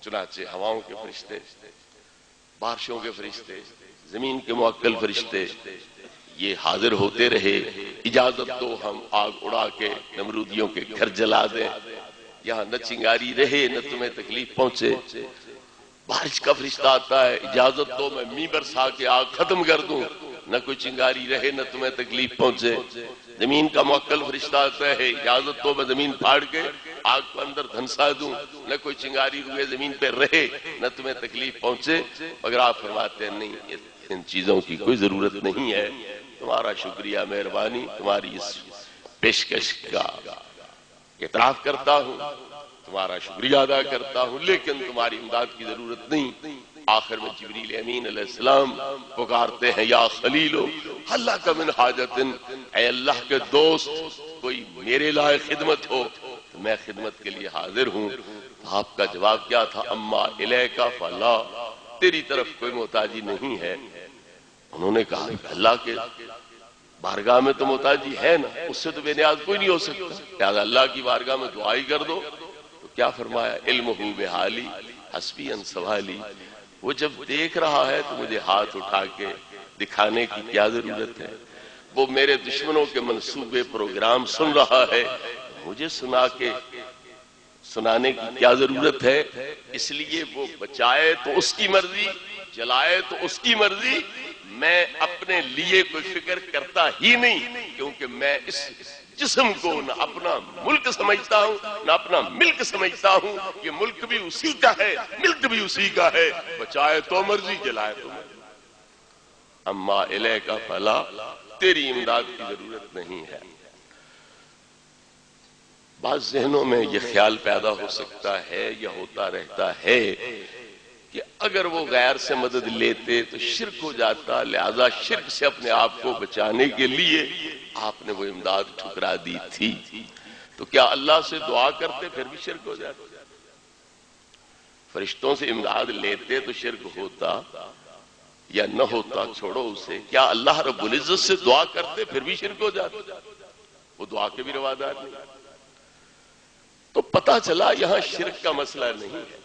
چنانچہ ہواؤں کے فرشتے، بارشوں کے فرشتے، زمین کے موکل فرشتے یہ حاضر ہوتے رہے، اجازت دو ہم آگ اڑا کے نمرودیوں کے گھر جلا دیں، یہاں نہ چنگاری رہے نہ تمہیں تکلیف پہنچے۔ بارش کا فرشتہ آتا ہے، اجازت دو میں می برسا کے آگ ختم کر دوں، نہ کوئی چنگاری رہے نہ تمہیں تکلیف پہنچے۔ زمین کا موکل فرشتہ آتا ہے، اجازت دو میں زمین پھاڑ کے آگ کو اندر دھنسا دوں، نہ کوئی چنگاری روئے زمین پہ رہے نہ تمہیں تکلیف پہنچے، مگر آپ فرماتے ہیں نہیں، ان چیزوں کی کوئی ضرورت نہیں ہے، تمہارا شکریہ مہربانی، تمہاری اس پیشکش کا اعتراف کرتا ہوں، تمہارا شکریہ ادا کرتا ہوں، لیکن تمہاری امداد کی ضرورت نہیں۔ آخر میں جبریل امین علیہ السلام پکارتے ہیں یا خلیلو حل لک من حاجت، اے اللہ کے دوست کوئی میرے لائے خدمت ہو تو میں خدمت کے لیے حاضر ہوں۔ آپ کا جواب کیا تھا، اما الیک فلا، تیری طرف کوئی محتاجی نہیں ہے۔ انہوں نے کہا اللہ کے بارگاہ میں تو محتاجی ہے نا، اس سے تو بے نیاز کوئی نہیں ہو سکتا، لہذا اللہ کی بارگاہ میں دعائی کر دو۔ تو کیا فرمایا، علمہ بحالی حسبی ان سوالی، وہ جب دیکھ رہا ہے تو مجھے ہاتھ اٹھا کے دکھانے کی کیا ضرورت ہے، وہ میرے دشمنوں کے منصوبے پروگرام سن رہا ہے، مجھے سنا کے سنانے کی کیا ضرورت ہے؟ اس لیے وہ بچائے تو اس کی مرضی، جلائے تو اس کی مرضی، میں اپنے لیے کوئی فکر کرتا ہی نہیں، کیونکہ میں اس جسم کو نہ اپنا ملک سمجھتا ہوں نہ اپنا ملک سمجھتا ہوں، یہ ملک بھی اسی کا ہے، ملک بھی اسی کا ہے، بچائے تو مرضی، جلائے تو مرضی۔ اما الیک فلا، تیری امداد کی ضرورت نہیں ہے۔ بعض ذہنوں میں یہ خیال پیدا ہو سکتا ہے یا ہوتا رہتا ہے کہ اگر وہ غیر سے مدد لیتے تو شرک ہو جاتا، لہذا شرک سے اپنے آپ کو بچانے کے لیے آپ نے وہ امداد ٹھکرا دی تھی، تو کیا اللہ سے دعا کرتے پھر بھی شرک ہو جاتا؟ فرشتوں سے امداد لیتے تو شرک ہوتا یا نہ ہوتا چھوڑو اسے، کیا اللہ رب العزت سے دعا کرتے پھر بھی شرک ہو جاتا؟ وہ دعا کے بھی روادار نہیں۔ تو پتہ چلا یہاں شرک کا مسئلہ نہیں ہے۔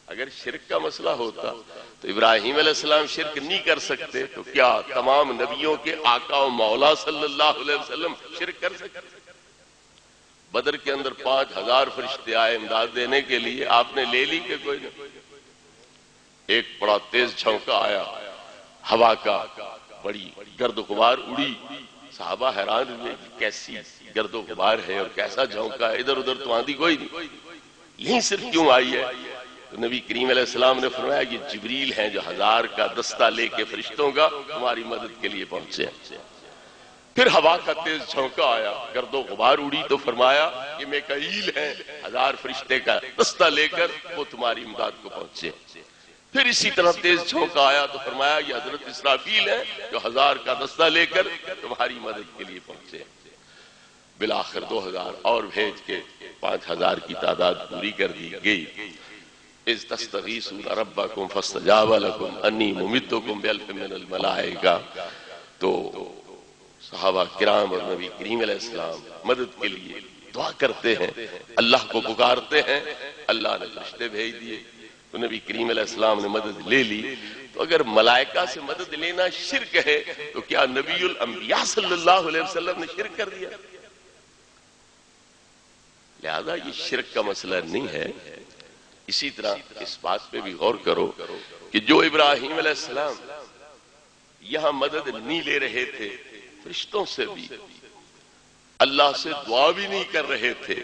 اگر شرک کا مسئلہ ہوتا تو ابراہیم علیہ السلام شرک نہیں کر سکتے، تو کیا تمام نبیوں کے آقا و مولا صلی اللہ علیہ وسلم شرک کر سکتے؟ بدر کے اندر 5000 فرشتے آئے امداد دینے کے لیے، آپ نے لے لی کہ کوئی نہیں؟ ایک بڑا تیز جھونکا آیا ہوا کا، بڑی گرد و غبار اڑی، صحابہ حیران ہوئے کیسی گرد و غبار ہے اور کیسا جھونکا ہے، ادھر ادھر تو آندھی کوئی نہیں، یہیں صرف کیوں آئی ہے؟ تو نبی کریم علیہ السلام نے فرمایا یہ جبریل ہیں جو 1000 کا دستہ لے کے فرشتوں کا تمہاری مدد کے لیے پہنچے ہیں۔ پھر ہوا کا تیز جھونکا آیا، گرد و غبار اڑی، تو فرمایا یہ میکائیل ہیں، 1000 فرشتے کا دستہ لے کر وہ تمہاری امداد کو پہنچے۔ پھر اسی طرح تیز جھونکا آیا تو فرمایا یہ حضرت اسرافیل ہیں جو 1000 کا دستہ لے کر تمہاری مدد کے لیے پہنچے۔ بالآخر 2000 اور بھیج کے 5000 کی تعداد پوری کر دی گئی۔ اذ تستغیثون ربکم فاستجاب لکم انی ممدکم بألف من الملائکہ۔ تو صحابہ کرام اور نبی کریم علیہ السلام مدد کے لیے دعا کرتے ہیں، اللہ کو پکارتے ہیں، اللہ نے فرشتے بھیج دیے، تو نبی کریم علیہ السلام نے مدد لے لی۔ تو اگر ملائکہ سے مدد لینا شرک ہے تو کیا نبی الانبیاء صلی اللہ علیہ وسلم نے شرک کر دیا؟ لہذا یہ شرک کا مسئلہ نہیں ہے۔ اسی طرح اس بات پہ بھی غور کرو کہ جو ابراہیم علیہ السلام یہاں مدد نہیں لے رہے تھے، فرشتوں سے بھی، اللہ سے دعا بھی نہیں کر رہے تھے،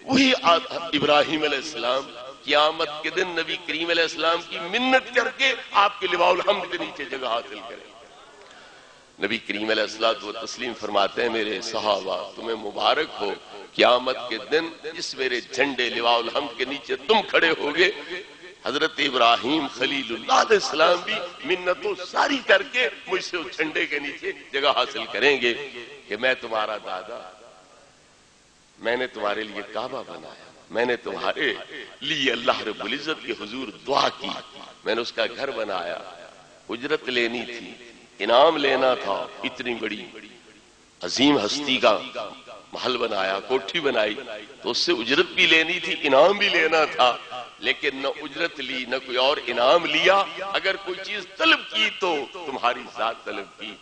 وہی ابراہیم علیہ السلام قیامت کے دن نبی کریم علیہ السلام کی منت کر کے آپ کے لواء الحمد کے نیچے جگہ حاصل کریں۔ نبی کریم علیہ الصلوۃ والتسلیم فرماتے ہیں میرے صحابہ تمہیں مبارک ہو، قیامت کے دن جس میرے جھنڈے لواء الحمد کے نیچے تم کھڑے ہوگے، حضرت ابراہیم خلیل اللہ علیہ السلام بھی منتوں ساری کر کے مجھ سے اس جھنڈے کے نیچے جگہ حاصل کریں گے کہ میں تمہارا دادا، میں نے تمہارے لیے کعبہ بنایا، میں نے تمہارے لیے اللہ رب العزت کے حضور دعا کی، میں نے اس کا گھر بنایا، اجرت لینی تھی، انعام لینا تھا، اتنی بڑی عظیم ہستی کا محل بنایا، کوٹھی بنائی، تو اس سے اجرت بھی لینی تھی، انعام بھی لینا تھا، لیکن نہ اجرت لی نہ کوئی اور انعام لیا۔ اگر کوئی چیز طلب کی تو تمہاری ذات طلب کی،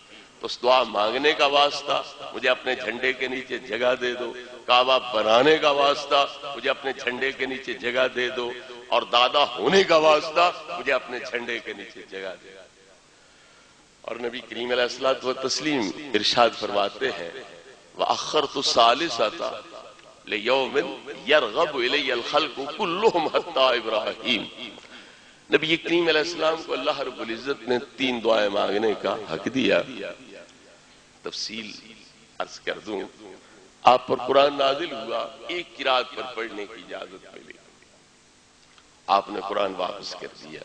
تو اس دعا مانگنے کا واسطہ مجھے اپنے جھنڈے کے نیچے جگہ دے دو، کعبہ بنانے کا واسطہ مجھے اپنے جھنڈے کے نیچے جگہ دے دو، اور دادا ہونے کا واسطہ مجھے اپنے جھنڈے کے نیچے جگہ دے دو۔ اور نبی کریم علیہ الصلوۃ والتسلیم ارشاد فرماتے ہیں وَأَخَّرْتُ الثَّالِثَةَ لِيَوْمٍ يَرْغَبُ إِلَيَّ الْخَلْقُ كُلُّهُمْ حَتَّى إِبْرَاهِيمَ۔ نبی کریم علیہ السلام کو اللہ رب العزت نے 3 دعائیں مانگنے کا حق دیا۔ تفصیل عرض کر دوں، آپ پر قرآن نازل ہوا، ایک قرات پر پڑھنے کی اجازت ملی، آپ نے قرآن واپس کر دیا۔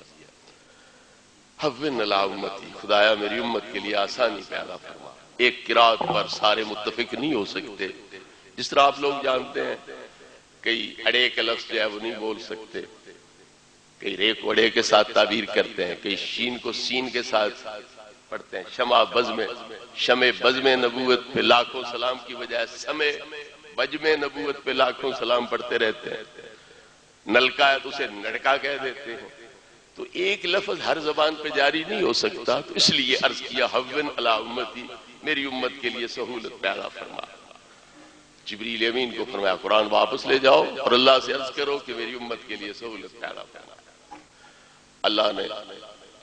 حوّن علی امتی، خدایا میری امت کے لیے آسانی پیدا فرما۔ ایک قرات پر سارے متفق نہیں ہو سکتے، جس طرح آپ لوگ جانتے ہیں کئی اڑے کے لفظ جو ہے وہ نہیں بول سکتے، کئی رے کو اڑے کے ساتھ تعبیر کرتے ہیں، کئی شین کو سین کے ساتھ پڑھتے ہیں۔ شمع بزم نبوت پہ لاکھوں سلام کی بجائے سمے بجم نبوت پہ لاکھوں سلام پڑھتے رہتے ہیں۔ نلکا ہے تو اسے نڑکا کہہ دیتے ہیں۔ تو ایک لفظ ہر زبان پہ جاری نہیں ہو سکتا، تو اس لیے عرض کیا حوّن علی امتی، میری امت کے لیے سہولت پیدا فرما۔ جبریل امین کو فرمایا قرآن واپس لے جاؤ اور اللہ سے عرض کرو کہ میری امت کے لیے سہولت پیدا کرنا۔ اللہ نے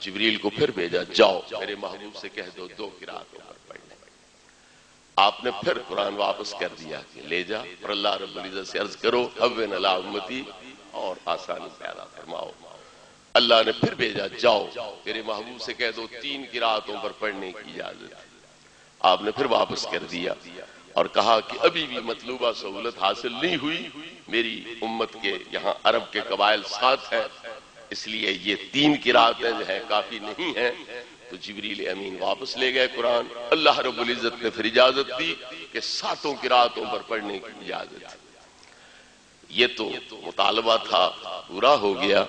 جبریل کو پھر بھیجا، جاؤ میرے محبوب سے کہہ دو 2 قرأتوں پر پڑھنے۔ آپ نے پھر قرآن واپس کر دیا کہ لے جا اور اللہ رب العزت سے عرض کرو ہون علی امتی، اور آسانی پیدا فرماؤ۔ اللہ نے پھر بھیجا، جاؤ میرے محبوب سے کہہ دو 3 قرأتوں پر پڑھنے کی اجازت۔ آپ نے پھر واپس کر دیا اور کہا کہ ابھی بھی مطلوبہ سہولت حاصل نہیں ہوئی، میری امت کے یہاں عرب کے قبائل 7 ہیں، اس لیے یہ 3 قرأتیں جو ہیں کافی نہیں ہیں۔ تو جبریل امین واپس لے گئے قرآن، اللہ رب العزت نے پھر اجازت دی کہ 7 قرأتوں پر پڑھنے کی اجازت۔ یہ تو مطالبہ تھا، پورا ہو گیا۔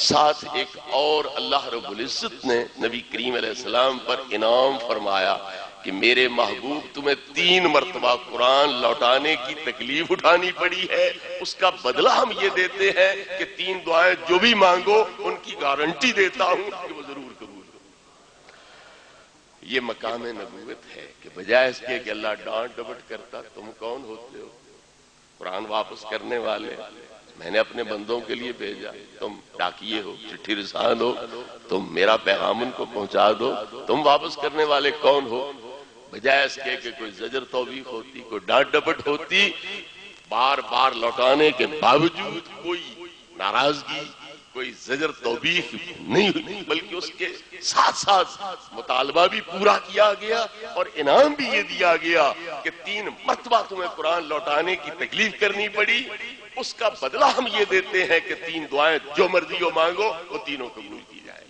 ساتھ ایک اور اللہ رب العزت نے نبی کریم علیہ السلام پر انعام فرمایا کہ میرے محبوب تمہیں 3 مرتبہ قرآن لوٹانے کی تکلیف اٹھانی پڑی ہے، اس کا بدلہ ہم یہ دیتے ہیں کہ 3 دعائیں جو بھی مانگو ان کی گارنٹی دیتا ہوں کہ وہ ضرور قبول ہو۔ یہ مقام نبوت ہے کہ بجائے اس کے کہ اللہ ڈانٹ ڈپٹ کرتا، تم کون ہوتے ہو قرآن واپس کرنے والے، میں نے اپنے بندوں کے لیے بھیجا، تم ڈاکیے ہو، چٹھی رسان ہو، تم میرا پیغام ان کو پہنچا دو، تم واپس کرنے والے کون ہو؟ بجائے اس کے کہ کوئی زجر توبیخ ہوتی، کوئی ڈانٹ ڈپٹ ہوتی، بار بار لوٹانے کے باوجود کوئی ناراضگی، کوئی زجر توبیخ نہیں ہوئی، بلکہ اس کے ساتھ ساتھ مطالبہ بھی پورا کیا گیا اور انعام بھی یہ دیا گیا کہ 3 مرتبہ تمہیں قرآن لوٹانے کی تکلیف کرنی پڑی، اس کا بدلہ ہم یہ دیتے ہیں کہ 3 دعائیں جو مرضی ہو مانگو وہ تینوں قبول کی جائے۔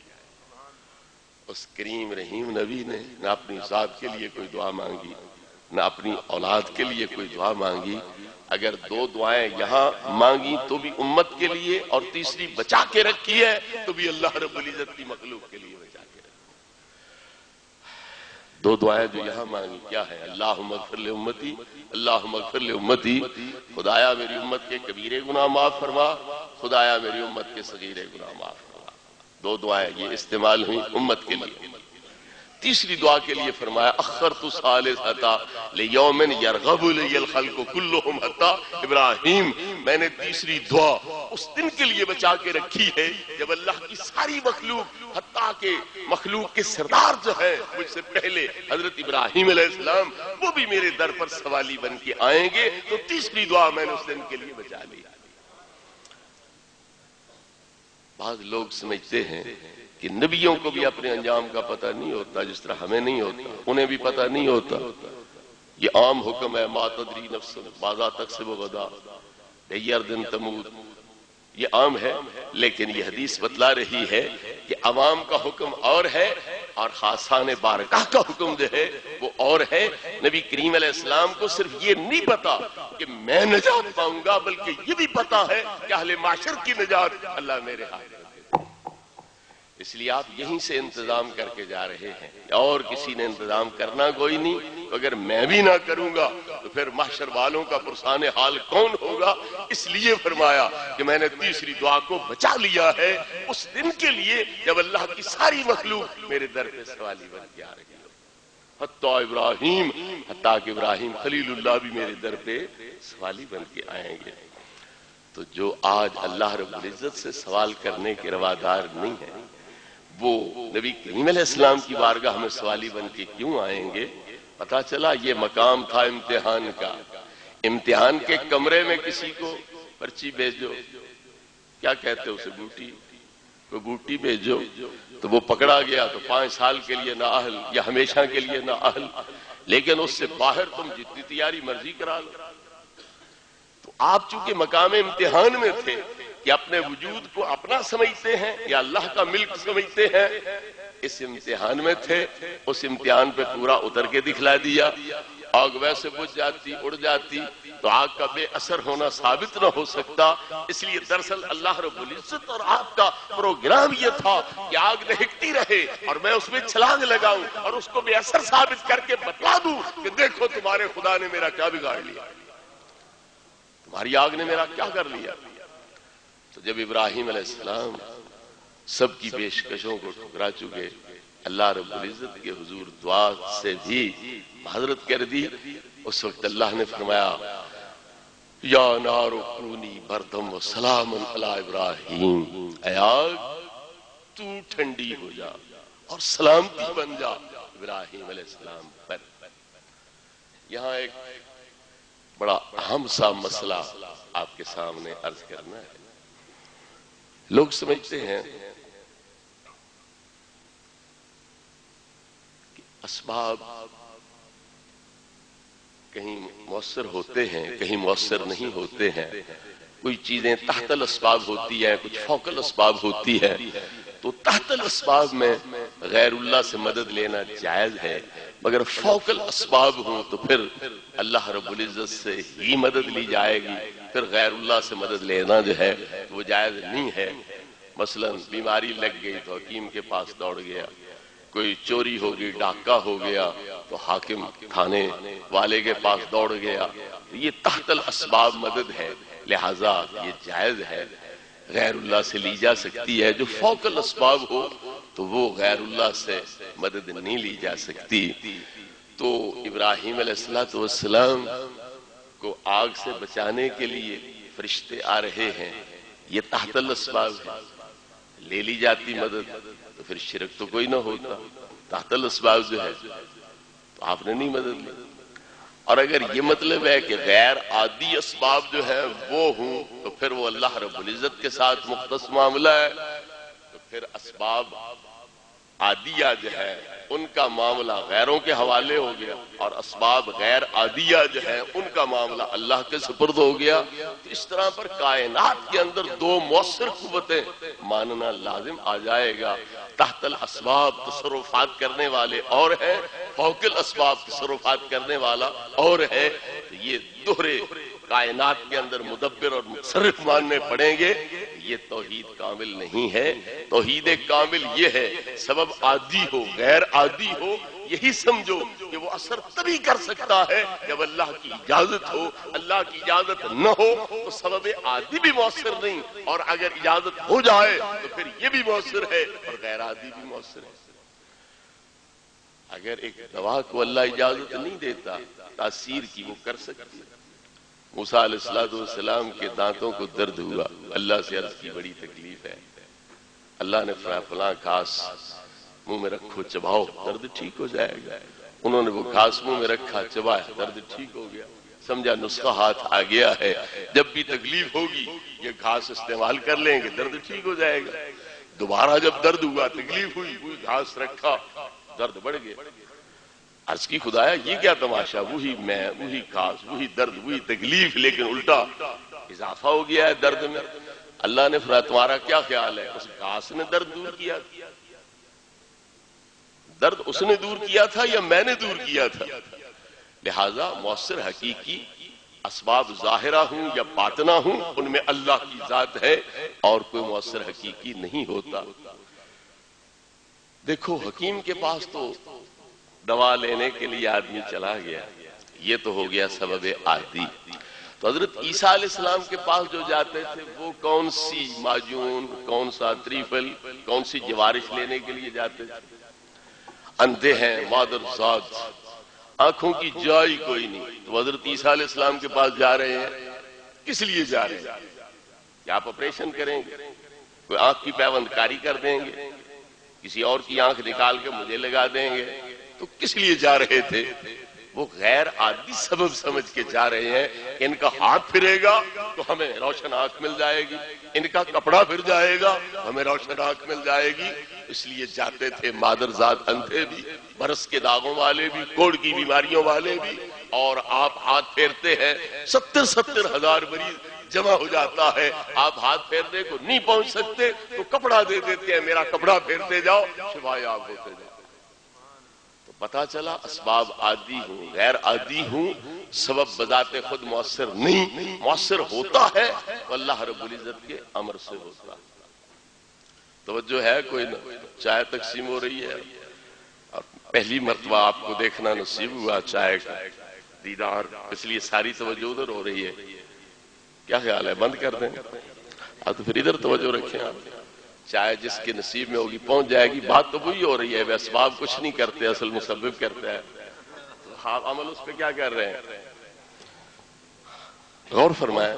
اس کریم رحیم نبی نے نہ اپنی ذات کے لیے کوئی دعا مانگی، نہ اپنی اولاد کے لیے کوئی دعا مانگی۔ اگر 2 دعائیں یہاں مانگی تو بھی امت کے لیے، اور تیسری بچا کے رکھی ہے تو بھی اللہ رب العزت کی مخلوق کے لیے بچا کے رکھی۔ 2 دعائیں جو یہاں مانگی کیا ہے؟ اللہم اغفر لامتی، اللہم اغفر لامتی، خدایا میری امت کے کبیرے گناہ معاف فرما، خدایا میری امت کے صغیرے گناہ معاف فرما۔ 2 دعائیں یہ استعمال ہوئی امت کے لیے۔ تیسری دعا کے لیے فرمایا اخرت ثالثتا لیوم یرغب الی الخلق کلہم حتی ابراہیم، میں نے تیسری دعا اس دن کے لیے بچا کے رکھی ہے جب اللہ کی ساری مخلوق، حتیٰ کہ مخلوق کے سردار جو ہے مجھ سے پہلے حضرت ابراہیم علیہ السلام، وہ بھی میرے در پر سوالی بن کے آئیں گے، تو تیسری دعا میں نے اس دن کے لیے بچا لی۔ بعض لوگ سمجھتے ہیں کہ نبیوں کو بھی اپنے انجام کا پتہ نہیں ہوتا، جس طرح ہمیں نہیں ہوتا، انہیں بھی پتہ نہیں ہوتا۔ یہ عام حکم ہے، ما تدری نفس ماذا تکسب غدا بأی ارض تموت، یہ عام ہے، لیکن یہ حدیث بتلا رہی ہے کہ عوام کا حکم اور ہے اور خاصان بارگاہ کا حکم جو ہے وہ اور ہے۔ نبی کریم علیہ السلام کو صرف یہ نہیں پتا کہ میں نجات پاؤں گا، بلکہ یہ بھی پتا ہے کہ اہل معاشر کی نجات اللہ میرے ہاتھ میں۔ اس لیے آپ یہیں سے انتظام کر کے جا رہے ہیں، اور کسی نے انتظام کرنا کوئی نہیں، تو اگر میں بھی نہ کروں گا تو پھر محشر والوں کا پرسان حال کون ہوگا؟ اس لیے فرمایا کہ میں نے تیسری دعا کو بچا لیا ہے اس دن کے لیے جب اللہ کی ساری مخلوق میرے در پہ سوالی بن کے آ رہی ہو، حتیٰ ابراہیم، حتیٰ کہ ابراہیم خلیل اللہ بھی میرے در پہ سوالی بن کے آئیں گے۔ تو جو آج اللہ رب العزت سے سوال کرنے کے روادار نہیں ہیں، وہ نبی کریم علیہ السلام کی بارگاہ میں سوالی بن کے کیوں آئیں گے؟ پتہ چلا یہ مقام تھا امتحان کا۔ امتحان کے کمرے میں کسی کو پرچی بھیجو، کیا کہتے اسے، بوٹی، کوئی بوٹی بھیجو، تو وہ پکڑا گیا تو 5 سال کے لیے نااہل یا ہمیشہ کے لیے نااہل، لیکن اس سے باہر تم جتنی تیاری مرضی کرا لو۔ تو آپ چونکہ مقام امتحان میں تھے کہ اپنے وجود کو اپنا سمجھتے ہیں یا اللہ کا ملک سمجھتے ہیں، اس امتحان میں تھے، اس امتحان پہ پورا اتر کے دکھلا دیا۔ آگ ویسے بجھ جاتی، اڑ جاتی، تو آگ کا بے اثر ہونا ثابت نہ ہو سکتا۔ اس لیے دراصل اللہ رب العزت اور آپ کا پروگرام یہ تھا کہ آگ دہکتی رہے اور میں اس میں چھلانگ لگاؤں اور اس کو بے اثر ثابت کر کے بتلا دوں کہ دیکھو تمہارے خدا نے میرا کیا بگاڑ لیا، تمہاری آگ نے میرا کیا کر لیا۔ تو جب ابراہیم علیہ السلام سب کی پیشکشوں کو ٹھکرا چکے، اللہ رب العزت کے حضور دعا سے بھی معذرت کر دی، اس وقت اللہ نے فرمایا یا نار کونی بردم و سلام علی ابراہیم، اے آگ تو ٹھنڈی ہو جا اور سلامتی بن جا ابراہیم علیہ السلام پر۔ یہاں ایک بڑا اہم سا مسئلہ آپ کے سامنے عرض کرنا ہے۔ لوگ سمجھتے ہیں کہ اسباب کہیں مؤثر ہوتے ہیں، کہیں مؤثر نہیں ہوتے ہیں، کوئی چیزیں تحت الاسباب ہوتی ہیں، کچھ فوق الاسباب ہوتی ہے، تو تحت الاسباب میں غیر اللہ سے مدد لینا جائز ہے، مگر فوق الاسباب ہوں تو پھر اللہ رب العزت سے ہی مدد لی جائے گی، پھر غیر اللہ سے مدد لینا جو ہے وہ جائز نہیں ہے۔ مثلا بیماری لگ گئی تو حکیم کے پاس دوڑ گیا، کوئی چوری ہو گئی، ڈاکہ ہو گیا تو حاکم تھانے والے کے پاس دوڑ گیا، یہ تحت الاسباب مدد ہے، لہذا یہ جائز ہے، غیر اللہ سے لی جا سکتی ہے۔ جو فوق الاسباب ہو تو وہ غیر اللہ سے مدد نہیں لی جا سکتی۔ تو ابراہیم علیہ السلام کو آگ سے بچانے کے لیے فرشتے آ رہے ہیں، یہ تحت الاسباب ہے، لے لی جاتی مدد تو پھر شرک تو کوئی نہ ہوتا، تحت الاسباب جو ہے تو آپ نے نہیں مدد لی۔ اور اگر یہ مطلب ہے کہ غیر عادی اسباب جو ہے وہ ہوں تو پھر وہ اللہ رب العزت کے ساتھ مختص معاملہ ہے، تو پھر اسباب عادیہ جو ہے ان کا معاملہ غیروں کے حوالے ہو گیا، اور اسباب غیر عادیہ جو ہے ان کا معاملہ اللہ کے سپرد ہو گیا۔ تو اس طرح پر کائنات کے اندر دو مؤثر قوتیں ماننا لازم آ جائے گا، تحت الاسباب تصرفات کرنے والے اور ہیں، فوق الاسباب تصرفات کرنے والا اور ہے۔ تو یہ دوہرے کائنات کے اندر مدبر اور متصرف ماننے پڑیں گے، یہ توحید کامل نہیں ہے۔ توحید کامل یہ ہے سبب عادی ہو غیر عادی ہو، یہی سمجھو کہ وہ اثر تبھی کر سکتا ہے جب اللہ کی اجازت ہو، اللہ کی اجازت نہ ہو تو سبب عادی بھی مؤثر نہیں، اور اگر اجازت ہو جائے تو پھر یہ بھی مؤثر ہے اور غیر عادی بھی مؤثر ہے۔ اگر ایک دوا کو اللہ اجازت نہیں دیتا تاثیر کی وہ کر سکتی ہے۔ موسیٰ علیہ السلام کے دانتوں کو درد ہوا، اللہ سے عرض کی بڑی تکلیف ہے، اللہ نے فرمایا فلاں گھاس منہ میں رکھو چباؤ درد ٹھیک ہو جائے گا۔ انہوں نے وہ گھاس منہ میں رکھا، چبایا، درد ٹھیک ہو گیا، سمجھا نسخہ ہاتھ آ گیا ہے، جب بھی تکلیف ہوگی یہ گھاس استعمال کر لیں گے درد ٹھیک ہو جائے گا۔ دوبارہ جب درد ہوا، تکلیف ہوئی، وہی گھاس رکھا، درد بڑھ گیا۔ عرض کی خدایا یہ کیا تماشا، وہی میں، وہی گھاس، وہی درد، وہی تکلیف، لیکن الٹا اضافہ ہو گیا ہے درد میں۔ اللہ نے فرمایا تمہارا کیا خیال ہے، اس گھاس نے درد دور کیا تھا؟ درد اس نے دور کیا تھا یا میں نے دور کیا تھا؟ لہذا مؤثر حقیقی اسباب ظاہرہ ہوں یا باطنہ ہوں ان میں اللہ کی ذات ہے اور کوئی مؤثر حقیقی نہیں ہوتا۔ دیکھو حکیم کے پاس تو دوا لینے کے لیے آدمی چلا گیا، یہ تو ہو گیا سبب عادی۔ تو حضرت عیسیٰ علیہ السلام کے پاس جو جاتے تھے وہ کون سی معجون، کون سا تریفل، کون سی جوارش لینے کے لیے جاتے تھے؟ اندھے ہیں، مادرزاد، آنکھوں کی جائی کوئی نہیں، تو حضرت عیسیٰ علیہ السلام کے پاس جا رہے ہیں، کس لیے جا رہے ہیں؟ کیا آپ آپریشن کریں گے؟ کوئی آنکھ کی پیوند کاری کر دیں گے؟ کسی اور کی آنکھ نکال کے مجھے لگا دیں گے؟ تو کس لیے جا رہے تھے؟ وہ غیر عادی سبب سمجھ کے جا رہے ہیں، ان کا ہاتھ پھرے گا تو ہمیں روشن آنکھ مل جائے گی، ان کا کپڑا پھر جائے گا ہمیں روشن آنکھ مل جائے گی، اس لیے جاتے تھے مادرزاد اندھے بھی، برس کے داغوں والے بھی، کوڑ کی بیماریوں والے بھی، اور آپ ہاتھ پھیرتے ہیں 70 ہزار مریض جمع ہو جاتا ہے، آپ ہاتھ پھیرنے کو نہیں پہنچ سکتے تو کپڑا دے دیتے ہیں، میرا کپڑا پھیرتے جاؤ شفائے آپ ہوتے جاؤ۔ پتا چلا اسباب عادی ہوں غیر عادی ہوں سبب بذات خود مؤثر نہیں، مؤثر ہوتا ہے تو اللہ رب العزت کے امر سے ہوتا ہے۔ توجہ ہے کوئی نہ؟ چائے تقسیم ہو رہی ہے اور پہلی مرتبہ آپ کو دیکھنا نصیب ہوا چائے کا دیدار، اس لیے ساری توجہ ادھر ہو رہی ہے، کیا خیال ہے بند کر دیں؟ آپ تو پھر ادھر توجہ رکھیں، آپ چاہے جس کے نصیب میں ہوگی پہنچ جائے گی۔ بات تو وہی ہو رہی ہے، وہ اسباب کچھ نہیں کرتے، اصل مسبب کرتا ہے، عمل اس پہ کیا کر رہے ہیں؟ غور فرمائیں،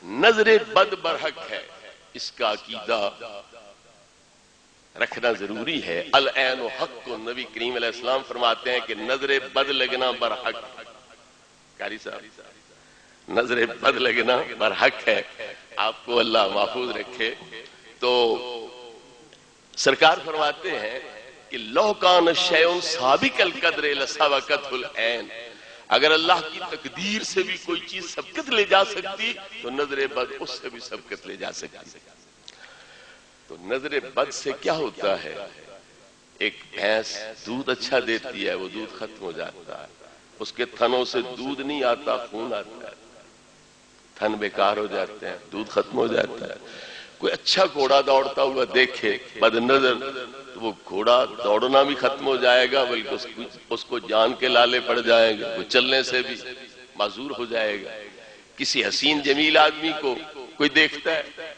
نظر بد برحق ہے، اس کا عقیدہ رکھنا ضروری ہے۔ العین حق کو نبی کریم علیہ السلام فرماتے ہیں کہ نظر بد لگنا برحق، قاری صاحب نظر بد لگنا برحق ہے، آپ کو اللہ محفوظ رکھے۔ تو سرکار فرماتے ہیں کہ لو کان شیء سابق القدر لسبقته العین، اگر اللہ کی تقدیر سے بھی کوئی چیز سبقت لے جا سکتی تو نظر بد اس سے بھی سبقت لے جا سکتی۔ تو نظر بد سے کیا ہوتا ہے؟ ایک بھینس دودھ اچھا دیتی ہے، وہ دودھ ختم ہو جاتا ہے، اس کے تھنوں سے دودھ نہیں آتا، خون آتا ہے، تھن بیکار ہو جاتے ہیں، دودھ ختم ہو جاتا ہے۔ کوئی اچھا گھوڑا دوڑتا ہوا دیکھے بد نظر تو وہ گھوڑا دوڑنا بھی ختم ہو جائے گا، بلکہ اس کو جان کے لالے پڑ جائیں گے، وہ چلنے سے بھی معذور ہو جائے گا۔ کسی حسین جمیل آدمی کو کوئی دیکھتا ہے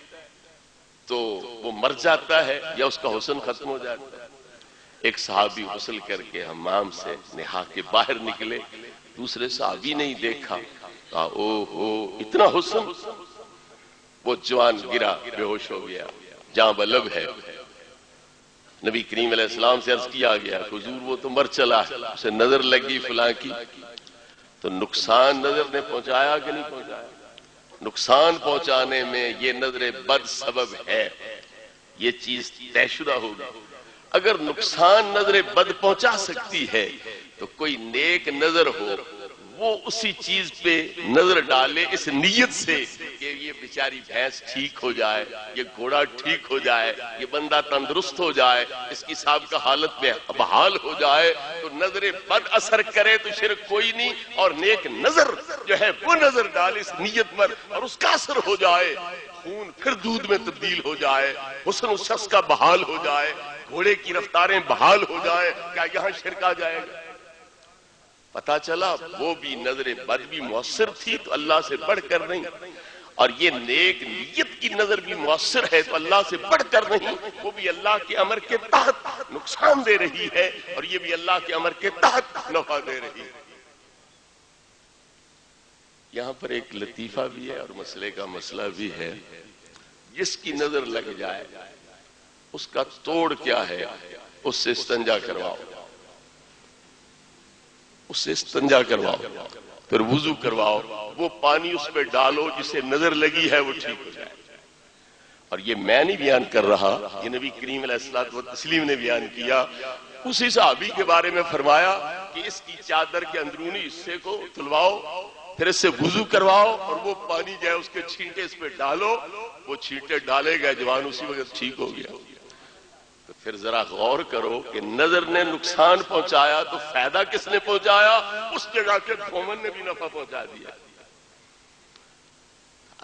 تو وہ مر جاتا ہے یا اس کا حسن ختم ہو جاتا ہے۔ ایک صحابی غسل کر کے حمام سے نہا کے باہر نکلے، دوسرے صحابی نہیں دیکھا، کہا او ہو اتنا حسن، وہ جوان گرا بے ہوش ہو گیا، جاں بلب ہے۔ نبی کریم علیہ السلام سے عرض کیا گیا حضور وہ تو مر چلا ہے، اسے نظر لگی فلاں کی، تو نقصان نظر نے پہنچایا کہ نہیں پہنچایا؟ نقصان پہنچانے میں یہ نظر بد سبب ہے، یہ چیز طے شدہ ہوگی۔ اگر نقصان نظر بد پہنچا سکتی ہے تو کوئی نیک نظر ہو وہ اسی چیز پہ نظر ڈالے اس نیت سے کہ یہ بیچاری بھینس ٹھیک ہو جائے، یہ گھوڑا ٹھیک ہو جائے، یہ بندہ تندرست ہو جائے، اس کی سابقہ حالت میں بحال ہو جائے، تو نظر بد اثر کرے تو شرک کوئی نہیں، اور نیک نظر جو ہے وہ نظر ڈالے اس نیت پر اور اس کا اثر ہو جائے، خون پھر دودھ میں تبدیل ہو جائے، حسن اس شخص کا بحال ہو جائے، گھوڑے کی رفتاریں بحال ہو جائے، کیا یہاں شرک آ جائے گا؟ پتا چلا وہ بھی نظر بد بھی مؤثر تھی تو اللہ سے بڑھ کر نہیں، اور یہ نیک نیت کی نظر بھی مؤثر ہے تو اللہ سے بڑھ کر نہیں، وہ بھی اللہ کے امر کے تحت نقصان دے رہی ہے اور یہ بھی اللہ کے امر کے تحت نفع دے رہی ہے۔ یہاں پر ایک لطیفہ بھی ہے اور مسئلے کا مسئلہ بھی ہے، جس کی نظر لگ جائے اس کا توڑ کیا ہے؟ اس سے استنجا کرواؤ، اس سے استنجا کرواؤ، پھر وضو کرواؤ، وہ پانی اس پہ ڈالو جسے نظر لگی ہے وہ ٹھیک ہو جائے۔ اور یہ میں نہیں بیان کر رہا، یہ نبی کریم علیہ الصلوۃ والتسلیم نے بیان کیا۔ اسی صحابی کے بارے میں فرمایا کہ اس کی چادر کے اندرونی حصے کو تلواؤ، پھر اس سے وضو کرواؤ اور وہ پانی جو ہے اس کے چھینٹے اس پہ ڈالو، وہ چھینٹے ڈالے گئے جوان اسی وقت ٹھیک ہو گیا۔ تو پھر ذرا غور کرو کہ نظر نے نقصان پہنچایا تو فائدہ کس نے پہنچایا؟ اس جگہ کے دھومن نے بھی نفع پہنچا دیا۔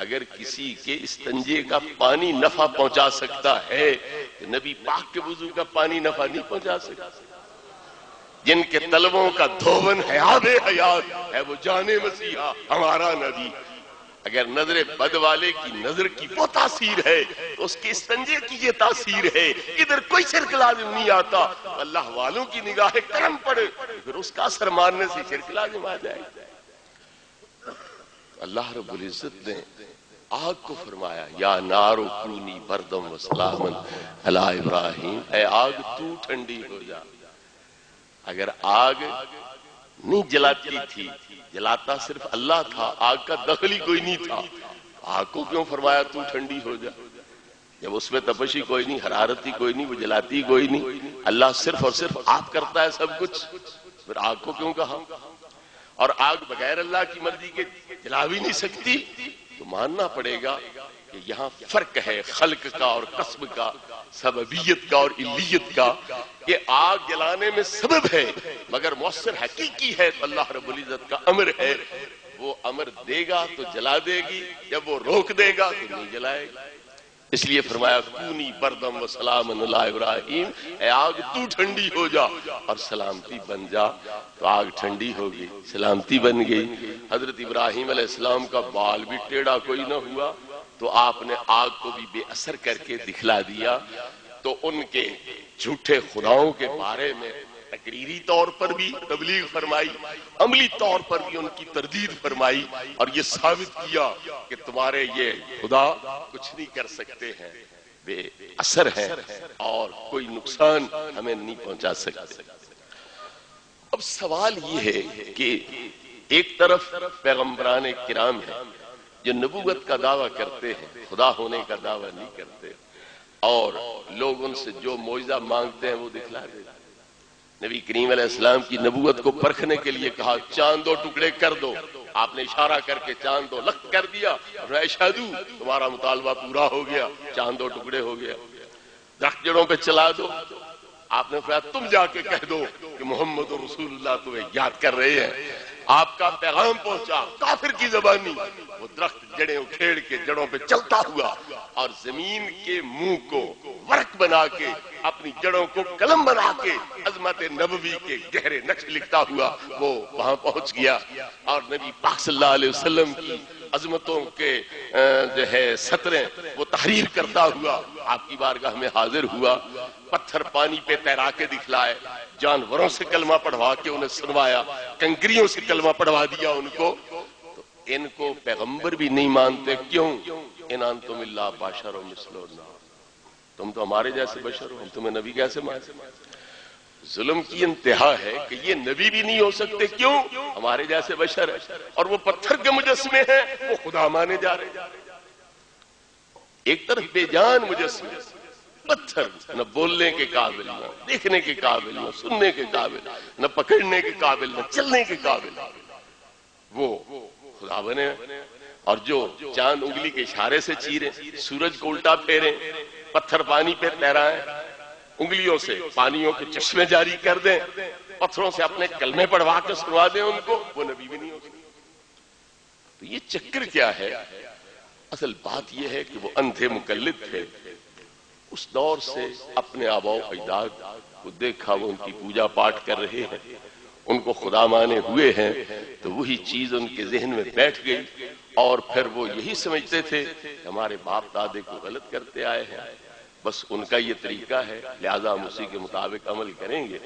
اگر کسی کے استنجے کا پانی نفع پہنچا سکتا ہے تو نبی پاک کے وضو کا پانی نفع نہیں پہنچا سکتا؟ جن کے طلبوں کا دھون ہے آب حیات ہے وہ جان مسیحا ہمارا نبی، اگر نظر بد والے کی نظر کی وہ تاثیر ہے تو اس کے استنجے کی یہ تاثیر ہے، ادھر کوئی شرک لازم نہیں آتا، اللہ والوں کی نگاہ کرم پڑے پھر اس کا اثر ماننے سے شرک لازم آ جائے۔ اللہ رب العزت نے آگ کو فرمایا یا نار کونی بردم و سلاما علی ابراہیم، اے آگ تو ٹھنڈی ہو جا۔ اگر آگ نہیں جلاتی تھی، جلاتا صرف اللہ تھا، آگ کا دخل ہی کوئی نہیں تھا، آگ کو کیوں فرمایا تو ٹھنڈی ہو جا؟ جب اس میں تپش ہی کوئی نہیں، حرارت ہی کوئی نہیں، وہ جلاتی کوئی نہیں، اللہ صرف اور صرف آپ کرتا ہے سب کچھ، پھر آگ کو کیوں کہا؟ اور آگ بغیر اللہ کی مرضی کے جلا بھی نہیں سکتی، تو ماننا پڑے گا کہ یہاں فرق ہے خلق کا اور قسم کا، سببیت کا اور علیت کا، کہ آگ جلانے میں سبب ہے مگر مؤثر حقیقی ہے تو اللہ رب العزت کا امر ہے، وہ امر دے گا تو جلا دے گی، جب وہ روک دے گا تو نہیں جلائے گا۔ اس لیے فرمایا کونی بردم و سلام علی ابراہیم، اے آگ تو ٹھنڈی ہو جا اور سلامتی بن جا، تو آگ ٹھنڈی ہوگی، سلامتی بن گئی۔ حضرت ابراہیم علیہ السلام کا بال بھی ٹیڑھا کوئی نہ ہوا تو آپ نے آگ کو بھی بے اثر کر کے دکھلا دیا۔ تو ان کے جھوٹے خداؤں کے بارے میں تقریری طور پر بھی تبلیغ فرمائی، عملی طور پر بھی ان کی تردید فرمائی، اور یہ ثابت کیا کہ تمہارے یہ خدا کچھ نہیں کر سکتے ہیں، بے اثر ہیں اور کوئی نقصان ہمیں نہیں پہنچا سکتے۔ اب سوال یہ ہے کہ ایک طرف پیغمبران کرام ہیں جو نبوت کا دعویٰ کرتے ہیں، خدا ہونے کا دعویٰ نہیں کرتے، اور لوگ ان سے جو معجزہ مانگتے ہیں وہ دکھلا دیتے۔ نبی کریم علیہ السلام کی نبوت کو پرکھنے کے لیے کہا چاند 2 ٹکڑے کر دو، آپ نے اشارہ کر کے چاند 2 لخ کر دیا، اشہدو تمہارا مطالبہ پورا ہو گیا، چاند 2 ٹکڑے ہو گیا۔ درخت جڑوں پہ چلا دو، آپ نے فرمایا تم جا کے کہہ دو کہ محمد رسول اللہ تمہیں یاد کر رہے ہیں، آپ کا پیغام پہنچا کافر کی زبانی، وہ درخت جڑیں اکھیڑ کے جڑوں پہ چلتا ہوا اور زمین کے منہ کو ورق بنا کے اپنی جڑوں کو قلم بنا کے عظمت نبوی کے گہرے نقش لکھتا ہوا وہ وہاں پہنچ گیا، اور نبی پاک صلی اللہ علیہ وسلم کی عظمتوں کے جو ہے سطریں وہ تحریر کرتا ہوا آپ کی بارگاہ میں حاضر ہوا، پتھر پانی پہ تیرا کے دکھلائے، جانوروں سے کلمہ پڑھوا کے انہیں سنوایا، کنکریوں سے کلمہ پڑھوا دیا ان کو۔ تو ان کو پیغمبر بھی نہیں مانتے، کیوں؟ ان انتم الا بشر مثلنا، تم تو ہمارے جیسے بشر ہو، ہم تمہیں نبی کیسے مانتے؟ ظلم کی انتہا ہے کہ یہ نبی بھی نہیں ہو سکتے، کیوں؟ ہمارے جیسے بشر ہے، اور وہ پتھر کے مجسمے ہیں وہ خدا مانے جا رہے ہیں۔ ایک طرف بے جان مجسمے، پتھر، نہ بولنے کے قابل، نہ دیکھنے کے قابل، نہ سننے کے قابل، نہ پکڑنے کے قابل، نہ چلنے کے قابل، وہ خدا بنے، اور جو چاند انگلی کے اشارے سے چیریں، سورج کو الٹا پھیریں، پتھر پانی پہ تیرائیں، انگلیوں سے پانیوں کے چشمے جاری کر دیں، پتھروں سے اپنے کلمے پڑھوا کے سنوا دیں ان کو، وہ نبی بھی نہیں ہو سکتے۔ تو یہ چکر کیا ہے؟ اصل بات یہ ہے کہ وہ اندھے مقلد تھے، اس دور سے اپنے آباء و اجداد کو دیکھا، وہ ان کی پوجا پاٹ کر رہے ہیں، ان کو خدا مانے ہوئے ہیں، تو وہی چیز ان کے ذہن میں بیٹھ گئی، اور پھر وہ یہی سمجھتے تھے کہ ہمارے باپ دادے کو غلط کرتے آئے ہیں، بس ان کا یہ طریقہ ہے، لہذا ہم اسی کے مطابق عمل کریں گے۔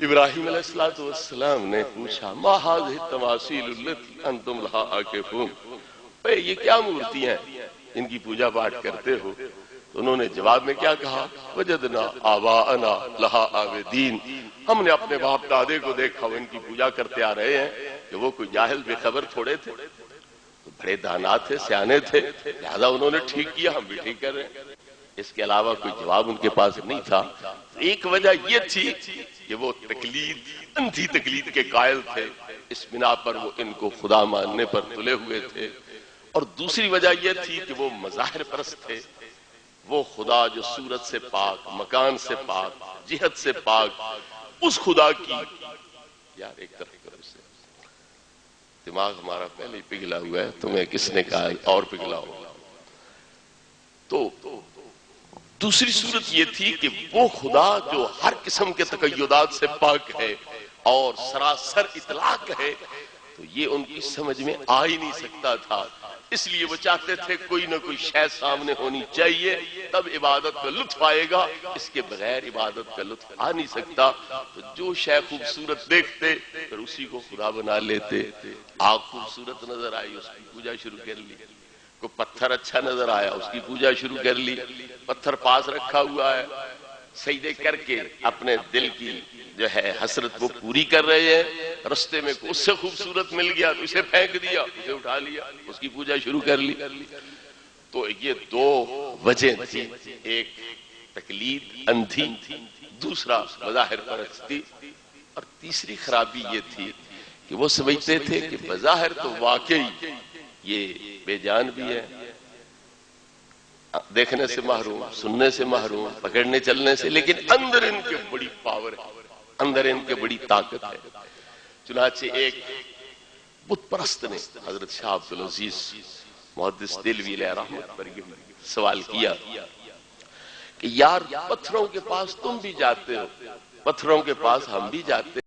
ابراہیم علیہ السلام نے پوچھا ما هذه التماثيل التي انتم لها عاکفون، اے یہ کیا مورتیاں ہیں ان کی پوجا پاٹ کرتے ہو؟ تو انہوں نے جواب میں کیا کہا؟ وجدنا آباءنا لها عابدین، ہم نے اپنے باپ دادے کو دیکھا وہ ان کی پوجا کرتے آ رہے ہیں، کہ وہ کوئی جاہل بے خبر تھوڑے تھے، بڑے دانا تھے، سیانے تھے، لہذا انہوں نے ٹھیک کیا، ہم بھی ٹھیک کر رہے ہیں۔ اس کے علاوہ کوئی جواب ان کے پاس نہیں تھا۔ ایک وجہ یہ تھی کہ وہ تقلید، اندھی تقلید کے قائل تھے، اس بنا پر وہ ان کو خدا ماننے پر تلے ہوئے تھے، اور دوسری وجہ یہ تھی کہ وہ مظاہر پرست تھے، وہ خدا جو صورت سے پاک، مکان سے پاک، جہت سے پاک، اس خدا کی، یار ایک طرف سے دماغ ہمارا پہلے ہی پگھلا ہوا ہے، تمہیں کس نے کہا اور پگھلا ہوگا؟ تو دوسری صورت یہ تھی کہ وہ خدا جو ہر قسم کے تقیدات سے پاک ہے اور سراسر اطلاق ہے، تو یہ ان کی سمجھ میں آ ہی نہیں سکتا تھا، اس لیے وہ چاہتے تھے کوئی نہ کوئی شے سامنے ہونی چاہیے، تب عبادت کا لطف آئے گا، اس کے بغیر عبادت کا لطف آ نہیں سکتا۔ تو جو شے خوبصورت دیکھتے پھر اسی کو خدا بنا لیتے۔ آگ خوبصورت نظر آئی، اس کی پوجا شروع کر لی، کوئی پتھر اچھا نظر آیا، اس کی پوجا شروع کر لی، پتھر پاس رکھا ہوا ہے، سجدے کر کے اپنے دل کی جو ہے حسرت وہ پوری کر رہے ہیں، رستے میں اس سے خوبصورت مل گیا تو اسے پھینک دیا، اسے اٹھا لیا، اس کی پوجا شروع کر لی۔ تو یہ دو وجہ تھی، ایک تقلید اندھی، دوسرا مظاہر پرستی، اور تیسری خرابی یہ تھی کہ وہ سمجھتے تھے کہ بظاہر تو واقعی یہ بے جان بھی ہے، دیکھنے سے محروم، سننے سے محروم، پکڑنے چلنے سے، لیکن اندر ان کے بڑی پاور ہے، اندر ان کے بڑی طاقت ہے۔ چنانچہ ایک بت پرست نے حضرت شاہ عبدالعزیز محدث دہلوی علیہ رحمت پر یہ سوال کیا کہ یار پتھروں کے پاس تم بھی جاتے ہو، پتھروں کے پاس ہم بھی جاتے